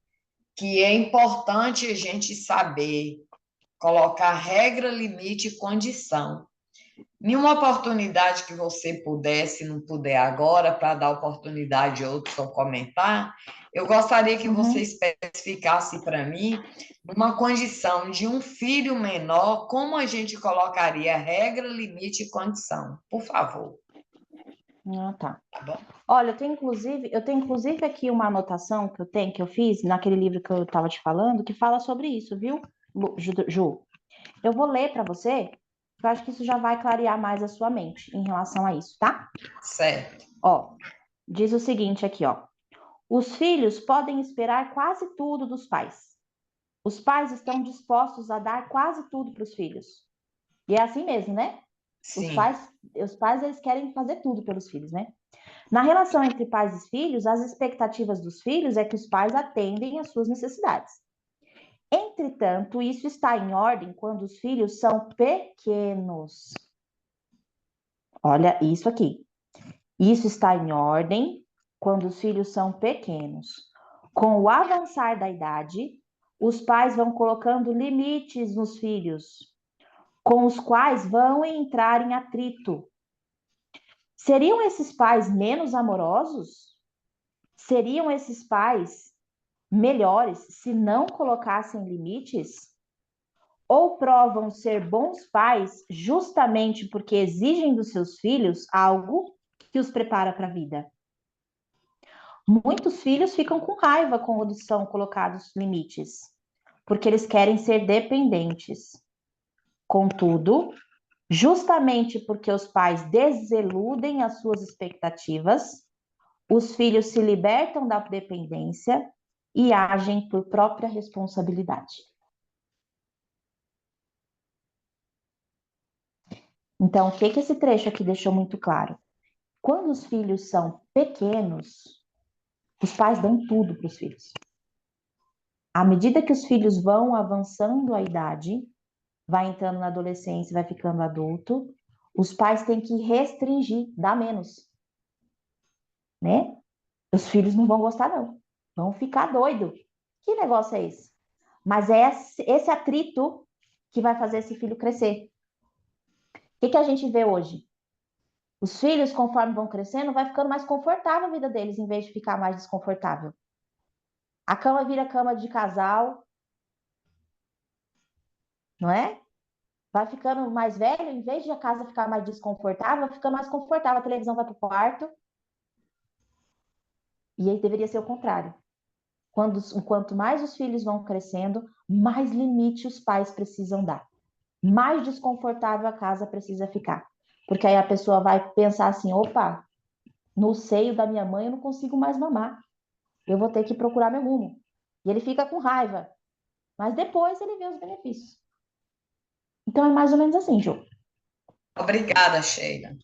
que é importante a gente saber colocar regra, limite e condição. Em uma oportunidade que você pudesse, não puder agora, para dar oportunidade a outros ou comentar, eu gostaria que você especificasse para mim, numa condição de um filho menor, como a gente colocaria regra, limite e condição. Por favor. Tá. Tá bom? Olha, eu tenho inclusive aqui uma anotação que eu fiz naquele livro que eu estava te falando, que fala sobre isso, viu, Ju? Eu vou ler para você, porque eu acho que isso já vai clarear mais a sua mente em relação a isso, tá? Certo. Ó, diz o seguinte aqui, ó. Os filhos podem esperar quase tudo dos pais. Os pais estão dispostos a dar quase tudo para os filhos. E é assim mesmo, né? Sim. Os pais eles querem fazer tudo pelos filhos, né? Na relação entre pais e filhos, as expectativas dos filhos é que os pais atendem às suas necessidades. Entretanto, isso está em ordem quando os filhos são pequenos. Olha isso aqui. Isso está em ordem quando os filhos são pequenos. Com o avançar da idade, os pais vão colocando limites nos filhos, com os quais vão entrar em atrito. Seriam esses pais menos amorosos? Seriam esses pais melhores se não colocassem limites? Ou provam ser bons pais justamente porque exigem dos seus filhos algo que os prepara para a vida? Muitos filhos ficam com raiva quando são colocados limites, porque eles querem ser dependentes. Contudo, justamente porque os pais desiludem as suas expectativas, os filhos se libertam da dependência e agem por própria responsabilidade. Então, o que esse trecho aqui deixou muito claro? Quando os filhos são pequenos, os pais dão tudo para os filhos. À medida que os filhos vão avançando a idade, vai entrando na adolescência, vai ficando adulto, Os pais têm que restringir, dar menos, né? Os filhos não vão gostar, não. Vão ficar doido. Que negócio é esse? Mas é esse atrito que vai fazer esse filho crescer. O que a gente vê hoje? Os filhos, conforme vão crescendo, vai ficando mais confortável a vida deles, em vez de ficar mais desconfortável. A cama vira cama de casal, não é? Vai ficando mais velho, em vez de a casa ficar mais desconfortável, vai ficando mais confortável. A televisão vai para o quarto. E aí deveria ser o contrário. Quanto mais os filhos vão crescendo, mais limite os pais precisam dar. Mais desconfortável a casa precisa ficar. Porque aí a pessoa vai pensar assim, opa, no seio da minha mãe eu não consigo mais mamar. Eu vou ter que procurar meu rumo. E ele fica com raiva. Mas depois ele vê os benefícios. Então é mais ou menos assim, Ju. Obrigada, Sheila.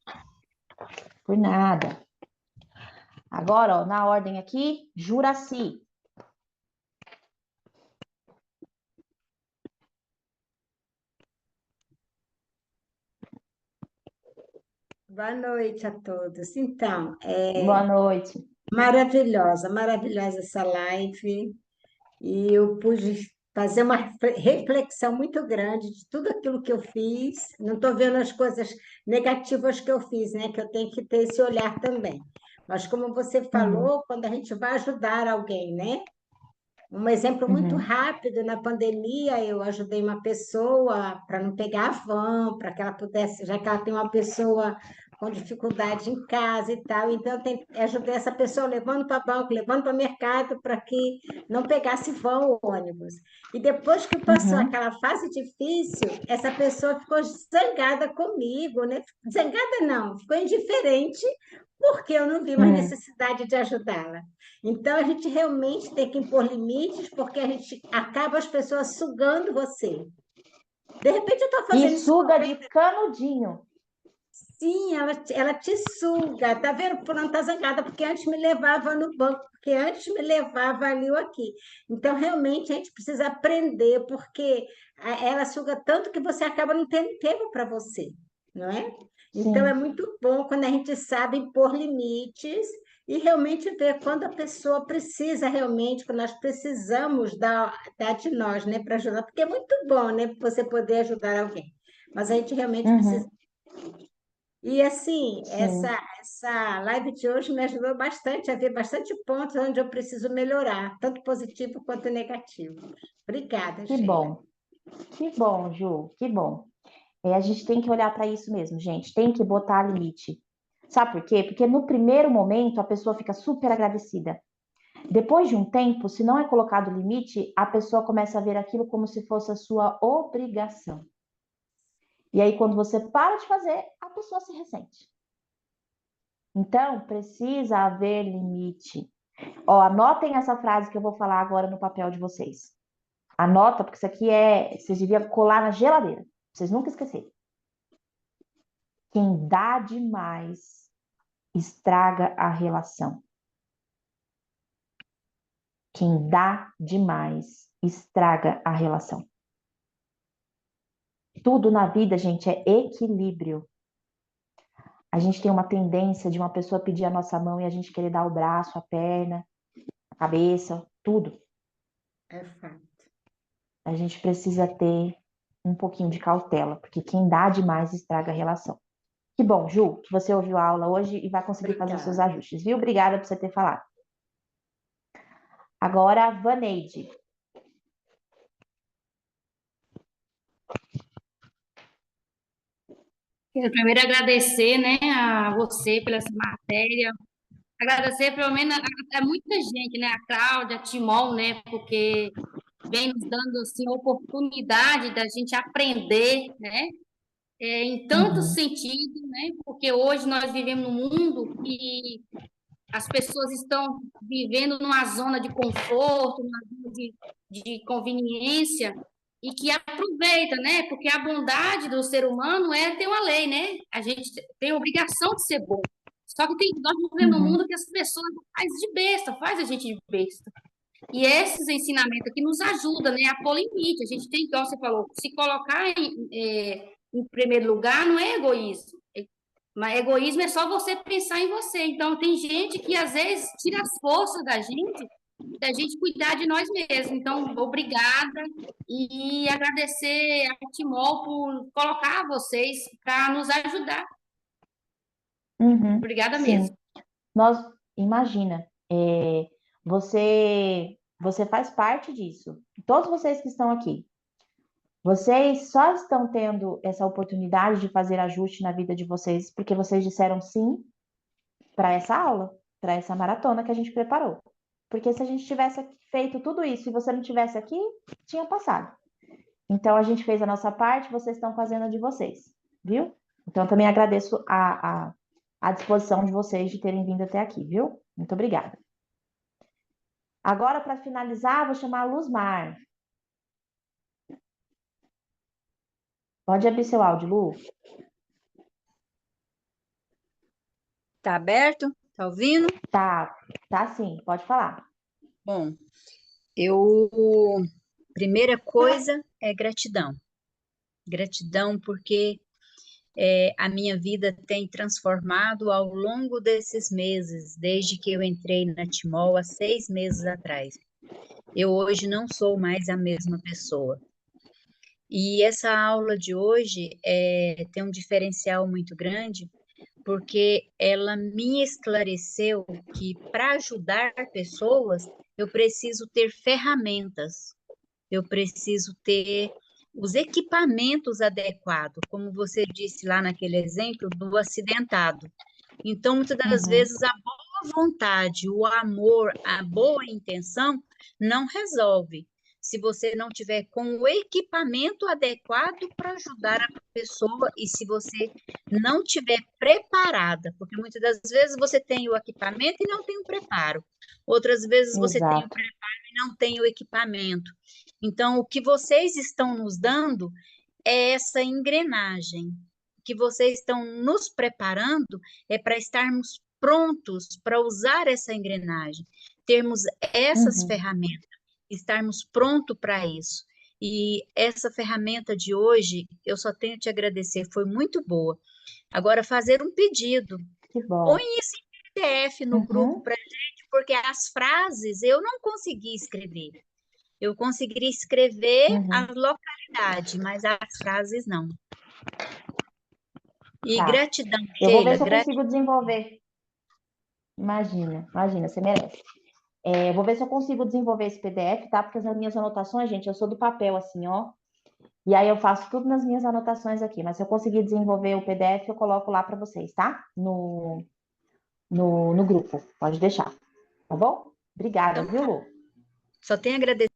Por nada. Agora, ó, na ordem aqui, Juraci. Boa noite a todos. Então, Boa noite. maravilhosa essa live. E eu pude fazer uma reflexão muito grande de tudo aquilo que eu fiz. Não estou vendo as coisas negativas que eu fiz, né? Que eu tenho que ter esse olhar também. Mas como você falou, quando a gente vai ajudar alguém, né? Um exemplo muito rápido, na pandemia, eu ajudei uma pessoa para não pegar a van, para que ela pudesse, já que ela tem uma pessoa com dificuldade em casa e tal, então eu ajudei essa pessoa levando para banco, levando para mercado, para que não pegasse van ou ônibus. E depois que passou aquela fase difícil, essa pessoa ficou zangada comigo, né? Zangada não, ficou indiferente, porque eu não vi mais necessidade de ajudá-la. Então, a gente realmente tem que impor limites, porque a gente acaba as pessoas sugando você. De repente, eu estou E fazendo isso. suga de canudinho. Sim, ela te suga. Tá vendo? Fulano está zangada, porque antes me levava no banco, porque antes me levava ali ou aqui. Então, realmente, a gente precisa aprender, porque ela suga tanto que você acaba não tendo tempo para você, não é? Então, é Sim. muito bom quando a gente sabe impor limites e realmente ver quando a pessoa precisa realmente, quando nós precisamos dar de nós, né, para ajudar, porque é muito bom, né, você poder ajudar alguém. Mas a gente realmente precisa. E assim, Sim. essa live de hoje me ajudou bastante a ver bastante pontos onde eu preciso melhorar, tanto positivo quanto negativo. Obrigada, Que Sheila. bom. Que bom, Ju. Que bom. A gente tem que olhar para isso mesmo, gente. Tem que botar limite. Sabe por quê? Porque no primeiro momento a pessoa fica super agradecida. Depois de um tempo, se não é colocado limite, a pessoa começa a ver aquilo como se fosse a sua obrigação. E aí, quando você para de fazer, a pessoa se ressente. Então, precisa haver limite. Ó, anotem essa frase que eu vou falar agora no papel de vocês. Anota, porque isso aqui vocês deviam colar na geladeira. Vocês nunca esquecerem. Quem dá demais estraga a relação. Quem dá demais estraga a relação. Tudo na vida, gente, é equilíbrio. A gente tem uma tendência de uma pessoa pedir a nossa mão e a gente querer dar o braço, a perna, a cabeça, tudo. É fato. A gente precisa ter um pouquinho de cautela, porque quem dá demais estraga a relação. Que bom, Ju, que você ouviu a aula hoje e vai conseguir fazer os seus ajustes, viu? Obrigada por você ter falado. Agora, a Vaneide. Quero primeiro agradecer, né, a você pela essa matéria, agradecer pelo menos a muita gente, né, a Cláudia, a Timon, né, porque vem nos dando, assim, a oportunidade da gente aprender, né, em tantos sentidos, né, porque hoje nós vivemos num mundo que as pessoas estão vivendo numa zona de conforto, numa zona de conveniência, e que aproveita, né? Porque a bondade do ser humano é ter uma lei, né? A gente tem a obrigação de ser bom. Só que nós vivemos num mundo que as pessoas fazem de besta, faz a gente de besta. E esses ensinamentos aqui nos ajudam, né, a pôr limite. A gente tem, igual você falou, se colocar em primeiro lugar, não é egoísmo. Mas egoísmo é só você pensar em você. Então, tem gente que, às vezes, tira as forças da gente cuidar de nós mesmos. Então, obrigada e agradecer a Timol por colocar vocês para nos ajudar. Uhum, Obrigada sim. mesmo. Nós, imagina, você faz parte disso. Todos vocês que estão aqui, vocês só estão tendo essa oportunidade de fazer ajuste na vida de vocês porque vocês disseram sim para essa aula, para essa maratona que a gente preparou. Porque se a gente tivesse feito tudo isso e você não tivesse aqui, tinha passado. Então a gente fez a nossa parte, vocês estão fazendo a de vocês, viu? Então eu também agradeço a disposição de vocês de terem vindo até aqui, viu? Muito obrigada. Agora, para finalizar, vou chamar a Luzmar. Pode abrir seu áudio, Lu? Tá aberto? Tá ouvindo? Tá sim, pode falar. Bom, primeira coisa é gratidão. Gratidão porque a minha vida tem transformado ao longo desses meses, desde que eu entrei na Timol há 6 meses atrás. Eu hoje não sou mais a mesma pessoa. E essa aula de hoje tem um diferencial muito grande, porque ela me esclareceu que para ajudar pessoas, eu preciso ter ferramentas, eu preciso ter os equipamentos adequados, como você disse lá naquele exemplo do acidentado. Então, muitas das vezes, a boa vontade, o amor, a boa intenção não resolve. Se você não tiver com o equipamento adequado para ajudar a pessoa e se você não tiver preparada, porque muitas das vezes você tem o equipamento e não tem o preparo. Outras vezes você tem o Exato. preparo e não tem o equipamento. Então, o que vocês estão nos dando é essa engrenagem. O que vocês estão nos preparando é para estarmos prontos para usar essa engrenagem, termos essas ferramentas, estarmos prontos para isso. E essa ferramenta de hoje, eu só tenho a te agradecer, foi muito boa. Agora, fazer um pedido. Que bom. Põe isso em PDF no grupo para gente, porque as frases eu não consegui escrever. Eu conseguiria escrever a localidade, mas as frases não. E Tá. gratidão, Eu vou ver Sheila. se eu consigo desenvolver. Imagina, você merece. Eu vou ver se eu consigo desenvolver esse PDF, tá? Porque as minhas anotações, gente, eu sou do papel assim, ó. E aí eu faço tudo nas minhas anotações aqui. Mas se eu conseguir desenvolver o PDF, eu coloco lá para vocês, tá? No grupo. Pode deixar. Tá bom? Obrigada, viu, Lu? Só tenho a agradecer.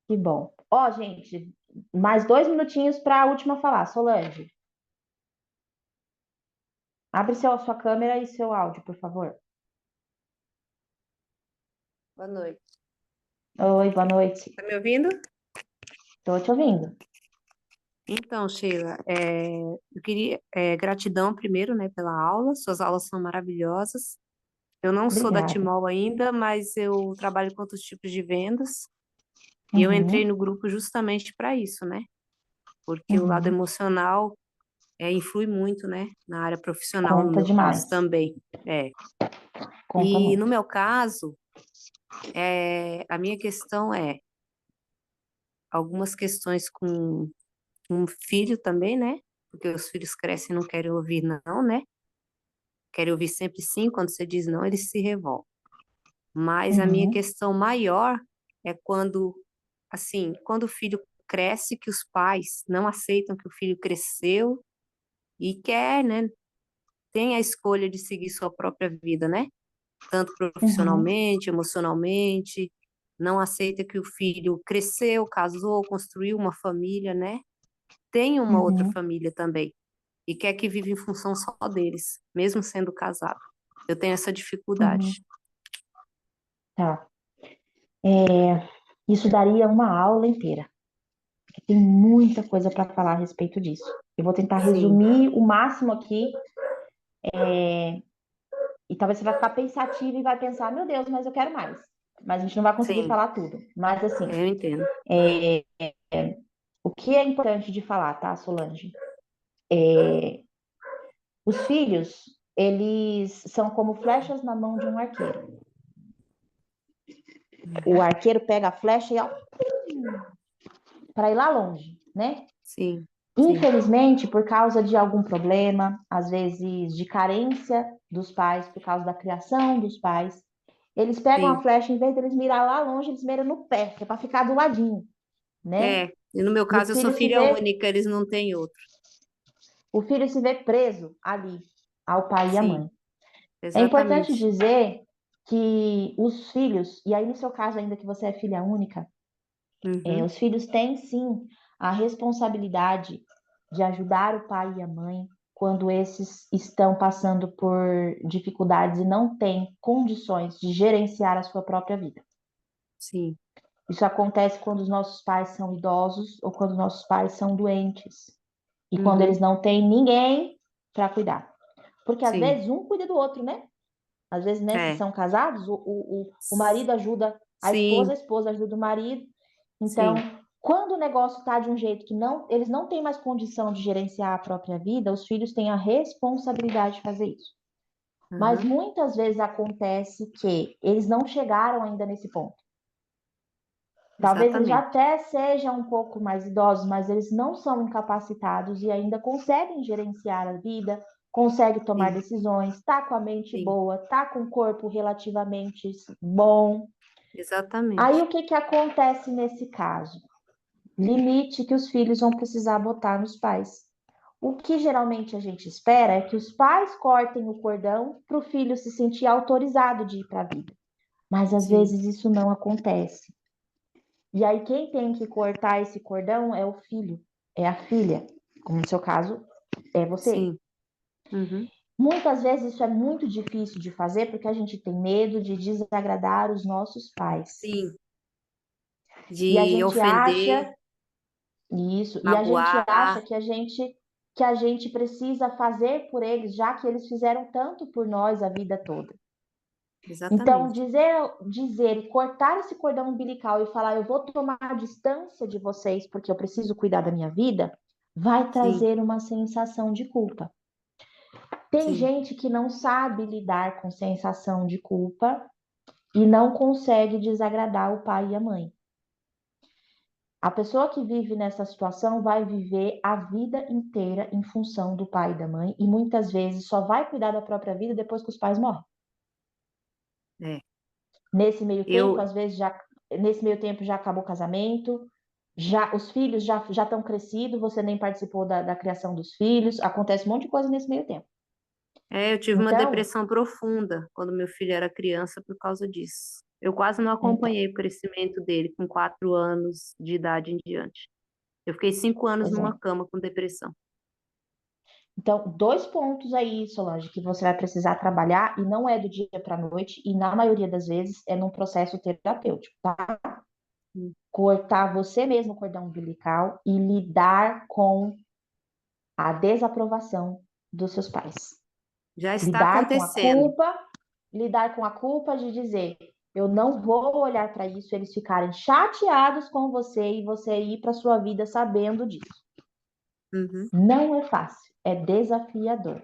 Que bom. Ó, gente, mais 2 minutinhos para a última falar. Solange. Abre sua câmera e seu áudio, por favor. Boa noite. Oi, boa noite. Tá me ouvindo? Estou te ouvindo. Então, Sheila, eu queria gratidão primeiro, né, pela aula. Suas aulas são maravilhosas. Eu não sou da Obrigada. Timol ainda, mas eu trabalho com outros tipos de vendas. E eu entrei no grupo justamente para isso, né? Porque o lado emocional influi muito, né, na área profissional, no Conta meu demais. caso também. Conta E muito. no meu caso, a minha questão algumas questões com um filho também, né? Porque os filhos crescem e não querem ouvir não, né? Querem ouvir sempre sim, quando você diz não, eles se revoltam. Mas a minha questão maior é quando o filho cresce, que os pais não aceitam que o filho cresceu e quer, né? Tem a escolha de seguir sua própria vida, né? Tanto profissionalmente, emocionalmente, não aceita que o filho cresceu, casou, construiu uma família, né? Tem uma outra família também e quer que viva em função só deles, mesmo sendo casado. Eu tenho essa dificuldade. Tá. Isso daria uma aula inteira. Porque tem muita coisa para falar a respeito disso. Eu vou tentar resumir o máximo aqui. E talvez você vai ficar pensativa e vai pensar, meu Deus, mas eu quero mais. Mas a gente não vai conseguir Sim. falar tudo. Mas assim, Eu entendo. que é importante de falar, tá, Solange? Os filhos, eles são como flechas na mão de um arqueiro. O arqueiro pega a flecha e para ir lá longe, né? Sim, sim, Infelizmente, por causa de algum problema, às vezes de carência dos pais, por causa da criação dos pais, eles pegam a sim. flecha, em vez de eles mirar lá longe, eles miram no pé, que é para ficar do ladinho, né? E no meu E caso, eu sou filha única, eles não têm outro. o filho se vê preso ali ao pai e à Sim, mãe. É importante exatamente. dizer que os filhos, e aí no seu caso ainda que você é filha única, Uhum, os filhos têm sim a responsabilidade de ajudar o pai e a mãe quando esses estão passando por dificuldades e não têm condições de gerenciar a sua própria vida. sim, Isso acontece quando os nossos pais são idosos ou quando nossos pais são doentes e quando eles uhum, não têm ninguém para cuidar. Porque às sim, vezes um cuida do outro, né? Às vezes, né, se é, são casados, o marido ajuda a sim, esposa ajuda o marido. Então, sim, quando o negócio está de um jeito que eles não têm mais condição de gerenciar a própria vida, os filhos têm a responsabilidade de fazer isso. Mas uhum, muitas vezes acontece que eles não chegaram ainda nesse ponto. Talvez eles já exatamente. até sejam um pouco mais idosos, mas eles não são incapacitados e ainda conseguem gerenciar a vida, conseguem tomar Sim, decisões, tá com a mente sim, boa, tá com o corpo relativamente bom. Aí o exatamente. que que acontece nesse caso? Limite que os filhos vão precisar botar nos pais. O que geralmente a gente espera é que os pais cortem o cordão para o filho se sentir autorizado de ir para a vida. Mas às Sim, vezes isso não acontece. E aí quem tem que cortar esse cordão é o filho, é a filha, como no seu caso é você. sim, uhum, Muitas vezes isso é muito difícil de fazer porque a gente tem medo de desagradar os nossos pais. sim, E a de gente ofender, acha isso, e a gente acha magoar, que a gente precisa fazer por eles, já que eles fizeram tanto por nós a vida toda. Então, exatamente. dizer e cortar esse cordão umbilical e falar, eu vou tomar a distância de vocês porque eu preciso cuidar da minha vida, vai Sim, trazer uma sensação de culpa. Tem sim, gente que não sabe lidar com sensação de culpa e não consegue desagradar o pai e a mãe. A pessoa que vive nessa situação vai viver a vida inteira em função do pai e da mãe e muitas vezes só vai cuidar da própria vida depois que os pais morrem. é. Nesse meio tempo, Eu, às vezes nesse meio tempo já acabou o casamento, já os filhos já estão crescidos, você nem participou da criação dos filhos, acontece um monte de coisa nesse meio tempo. eu tive uma Então, depressão profunda quando meu filho era criança por causa disso. Eu quase não então, acompanhei o crescimento dele com 4 anos de idade em diante. Eu fiquei 5 anos pois numa é. cama com depressão. Então, dois pontos aí, Solange, que você vai precisar trabalhar, e não é do dia para a noite, e na maioria das vezes é num processo terapêutico, tá? Hum. Cortar você mesmo o cordão umbilical e lidar com a desaprovação dos seus pais. Já está Lidar com a acontecendo. culpa, lidar com a culpa de dizer, eu não vou olhar para isso, eles ficarem chateados com você e você ir para sua vida sabendo disso. Uhum, Não é fácil, é desafiador.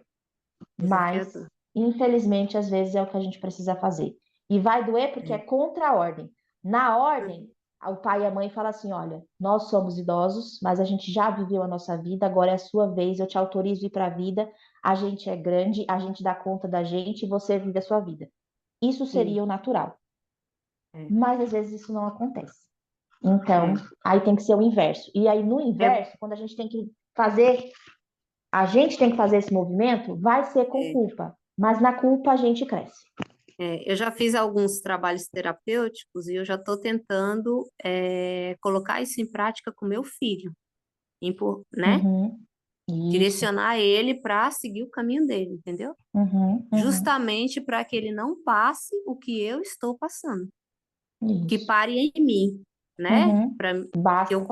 Mas, desafiador. infelizmente, às vezes é o que a gente precisa fazer. E vai doer porque é É. contra a ordem. Na Uhum, ordem, o pai e a mãe falam assim: olha, nós somos idosos, mas a gente já viveu a nossa vida, agora é a sua vez, eu te autorizo a ir para a vida, a gente é grande, a gente dá conta da gente e você vive a sua vida. Isso sim, seria o natural. é, Mas às vezes isso não acontece. Então, é, aí tem que ser o inverso. E aí, no é, inverso, quando a gente tem que fazer esse movimento, vai ser com é. culpa. Mas na culpa a gente cresce. Eu já fiz alguns trabalhos terapêuticos e eu já estou tentando colocar isso em prática com meu filho, né? Uhum. Isso. Direcionar ele para seguir o caminho dele, entendeu? Uhum. Uhum. Justamente para que ele não passe o que eu estou passando, que Isso. pare em mim, né? Uhum. Para que eu Basta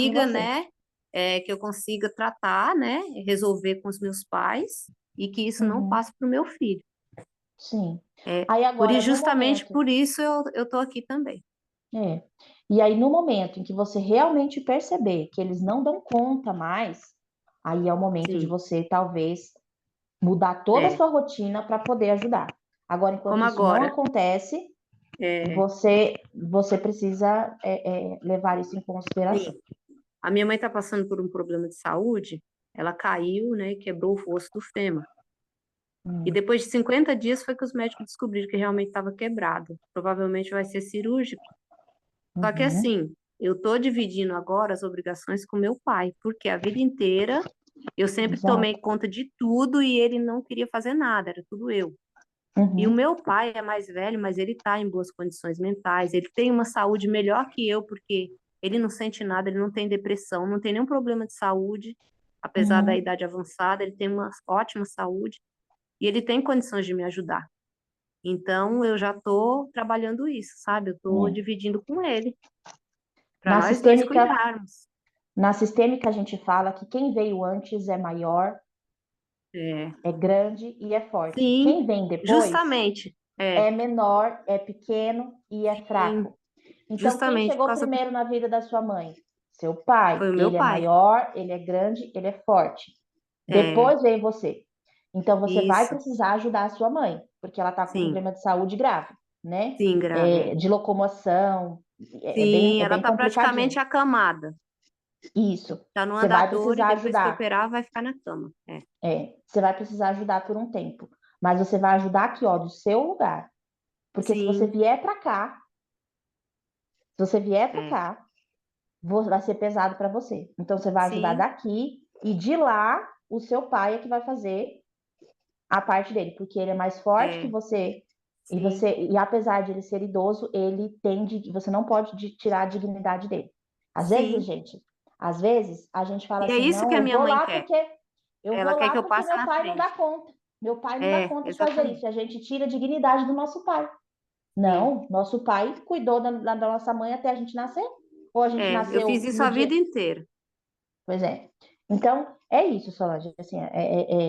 em consiga, você. né? Que eu consiga tratar, né? Resolver com os meus pais e que isso não Uhum. passe para o meu filho. Sim. É, Aí agora, no justamente momento, por isso eu tô aqui também. É. E aí, no momento em que você realmente perceber que eles não dão conta mais, aí é o momento de Sim, você, talvez, mudar toda a é. sua rotina para poder ajudar. Agora, enquanto Como isso não agora, acontece, é, você precisa levar isso em consideração. sim, a minha mãe está passando por um problema de saúde, ela caiu, né, e quebrou o osso do fêmur. E Hum, depois de 50 dias foi que os médicos descobriram que realmente estava quebrado. Provavelmente vai ser cirúrgico. Só que uhum, assim, eu estou dividindo agora as obrigações com meu pai, porque a vida inteira eu sempre tomei exato. conta de tudo e ele não queria fazer nada, era tudo eu. E o Uhum, meu pai é mais velho, mas ele está em boas condições mentais, ele tem uma saúde melhor que eu, porque ele não sente nada, ele não tem depressão, não tem nenhum problema de saúde, apesar da uhum, idade avançada, ele tem uma ótima saúde e ele tem condições de me ajudar. Então, eu já estou trabalhando isso, sabe? Eu estou é. dividindo com ele, para Na nós dois sistêmica, cuidarmos. na sistêmica, a gente fala que quem veio antes é maior, É, é grande e é forte. sim, Quem vem depois justamente, é menor, é pequeno e é sim, fraco. Então, quem justamente por chegou causa do... primeiro na vida da sua mãe? Seu pai. Foi o meu Ele é pai. maior, ele é grande, ele é forte. É, Depois veio você. Então, você vai isso, precisar ajudar a sua mãe, porque ela está com sim, problema de saúde grave, né? sim, grave, é. De locomoção, Sim, é ela bem tá complicadinho. praticamente acamada. Isso. Tá no Você vai andador e precisar depois que ajudar. operar vai ficar na cama. É, Você vai precisar ajudar por um tempo. Mas você vai ajudar aqui, ó, do seu lugar. Porque se você sim, vier para cá, se você vier para é, cá, vai ser pesado para você. Então você vai ajudar sim, daqui e de lá o seu pai é que vai fazer a parte dele, porque ele é mais forte que é, sim, você e apesar de ele ser idoso, ele tende, você não pode tirar a dignidade dele. sim. Às vezes a gente fala E é assim, isso que não, a minha mãe quer. eu vou Ela quer lá que eu porque passe meu na pai não dá frente. conta. Meu pai não dá É, conta de fazer isso. exatamente. E a gente tira a dignidade do nosso pai. Sim. Não, nosso pai cuidou da nossa mãe até a gente nascer. Ou a gente É, eu fiz nasceu isso no a dia. vida inteira. Pois é. Então, é isso, Solange. Assim,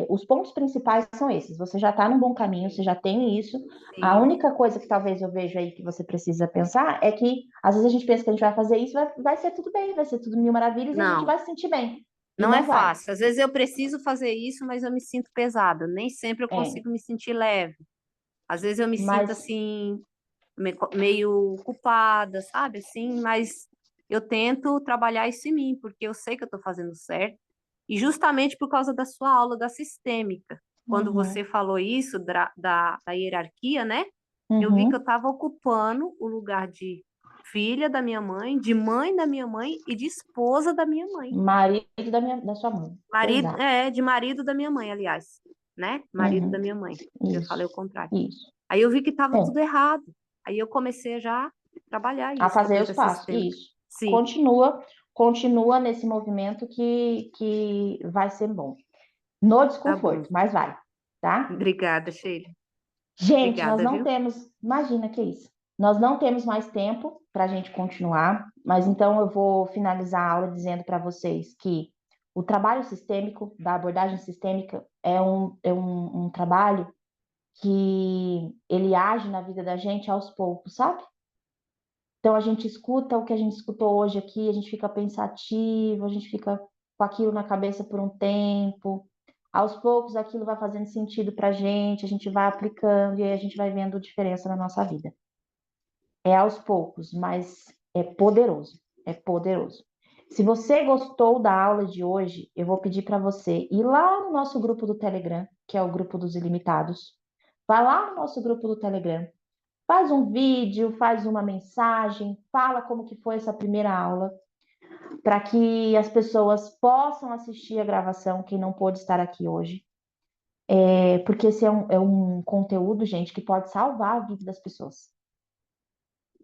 os pontos principais são esses. Você já está num bom caminho, você já tem isso. A Sim. única coisa que talvez eu veja aí que você precisa pensar é que, às vezes, a gente pensa que a gente vai fazer isso, vai ser tudo bem, vai ser tudo mil maravilhas e a gente Não, vai se sentir bem. E não é não vai. fácil. Às vezes eu preciso fazer isso, mas eu me sinto pesada. Nem sempre eu É. consigo me sentir leve. Às vezes eu me sinto Mas, assim, meio culpada, sabe? Assim, mas eu tento trabalhar isso em mim, porque eu sei que eu estou fazendo certo. E justamente por causa da sua aula da sistêmica, quando uhum, você falou isso da hierarquia, né? Eu vi que eu uhum. estava ocupando o lugar de filha da minha mãe, de mãe da minha mãe e de esposa da minha mãe. Marido da sua mãe. Marido, Exato. de marido da minha mãe, aliás, né? Marido da Uhum. minha mãe. Eu falei o Isso, contrário. isso. Aí eu vi que estava tudo É. errado. Aí eu comecei já a trabalhar A isso fazer depois os da passos. sistêmica. Isso. Sim, Continua nesse movimento que vai ser bom. No tá bom. desconforto, mas vai, tá? Obrigada, Sheila. Gente, nós Obrigada, não viu? temos, imagina que isso. Nós não temos mais tempo para a gente continuar, mas então eu vou finalizar a aula dizendo para vocês que o trabalho sistêmico, da abordagem sistêmica, é um trabalho que ele age na vida da gente aos poucos, sabe? Então a gente escuta o que a gente escutou hoje aqui, a gente fica pensativo, a gente fica com aquilo na cabeça por um tempo. Aos poucos aquilo vai fazendo sentido para a gente vai aplicando e aí a gente vai vendo diferença na nossa vida. É aos poucos, mas é poderoso, é poderoso. Se você gostou da aula de hoje, eu vou pedir para você ir lá no nosso grupo do Telegram, que é o grupo dos ilimitados. Vai lá no nosso grupo do Telegram, faz um vídeo, faz uma mensagem, fala como que foi essa primeira aula, para que as pessoas possam assistir a gravação, quem não pôde estar aqui hoje. Porque esse é um conteúdo, gente, que pode salvar a vida das pessoas.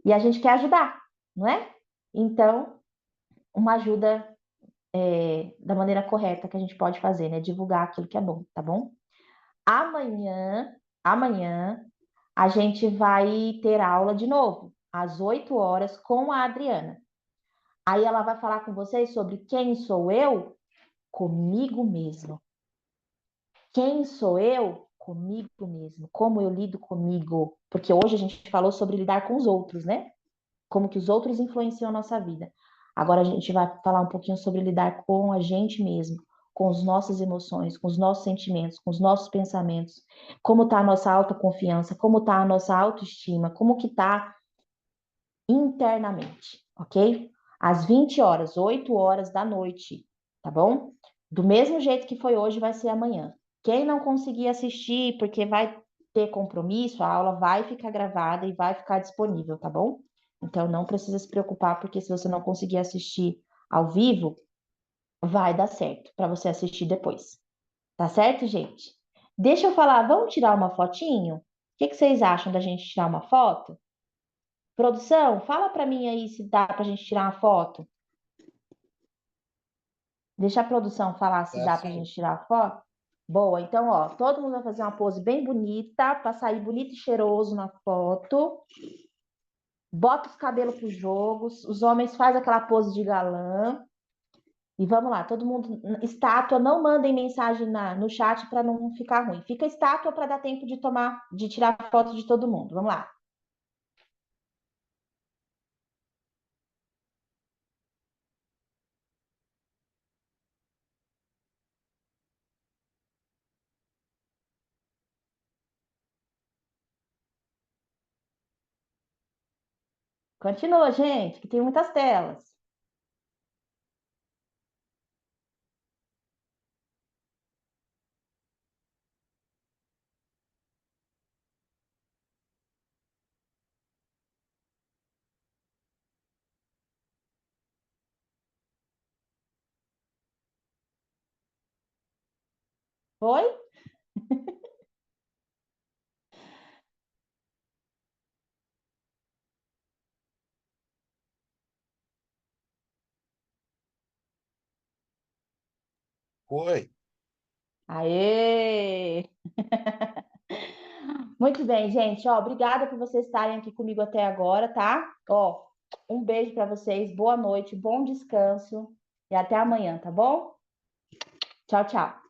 E a gente quer ajudar, não é? Então, uma ajuda da maneira correta que a gente pode fazer, né? Divulgar aquilo que é bom, tá bom? Amanhã, a gente vai ter aula de novo, às 8 horas, com a Adriana. Aí ela vai falar com vocês sobre quem sou eu? Comigo mesmo. Quem sou eu? Comigo mesmo. Como eu lido comigo? Porque hoje a gente falou sobre lidar com os outros, né? como que os outros influenciam a nossa vida. Agora a gente vai falar um pouquinho sobre lidar com a gente mesmo, com as nossas emoções, com os nossos sentimentos, com os nossos pensamentos, como está a nossa autoconfiança, como está a nossa autoestima, como que está internamente, ok? Às 20 horas, 8 horas da noite, tá bom? Do mesmo jeito que foi hoje, vai ser amanhã. Quem não conseguir assistir, porque vai ter compromisso, a aula vai ficar gravada e vai ficar disponível, tá bom? Então não precisa se preocupar, porque se você não conseguir assistir ao vivo, vai dar certo para você assistir depois. Tá certo, gente? Deixa eu falar, vamos tirar uma fotinho? O que vocês acham da gente tirar uma foto? Produção, fala para mim aí se dá para a gente tirar uma foto. Deixa a produção falar se dá para a gente tirar a foto. Boa, então, ó, todo mundo vai fazer uma pose bem bonita, para sair bonito e cheiroso na foto. Bota os cabelos pro jogo, os homens fazem aquela pose de galã. E vamos lá, todo mundo, estátua, não mandem mensagem no chat para não ficar ruim. Fica estátua para dar tempo de tirar foto de todo mundo. Vamos lá. Continua, gente, que tem muitas telas. Foi? Foi. Aê! Muito bem, gente. Ó, obrigada por vocês estarem aqui comigo até agora, tá? Ó, um beijo para vocês, boa noite, bom descanso e até amanhã, tá bom? Tchau, tchau.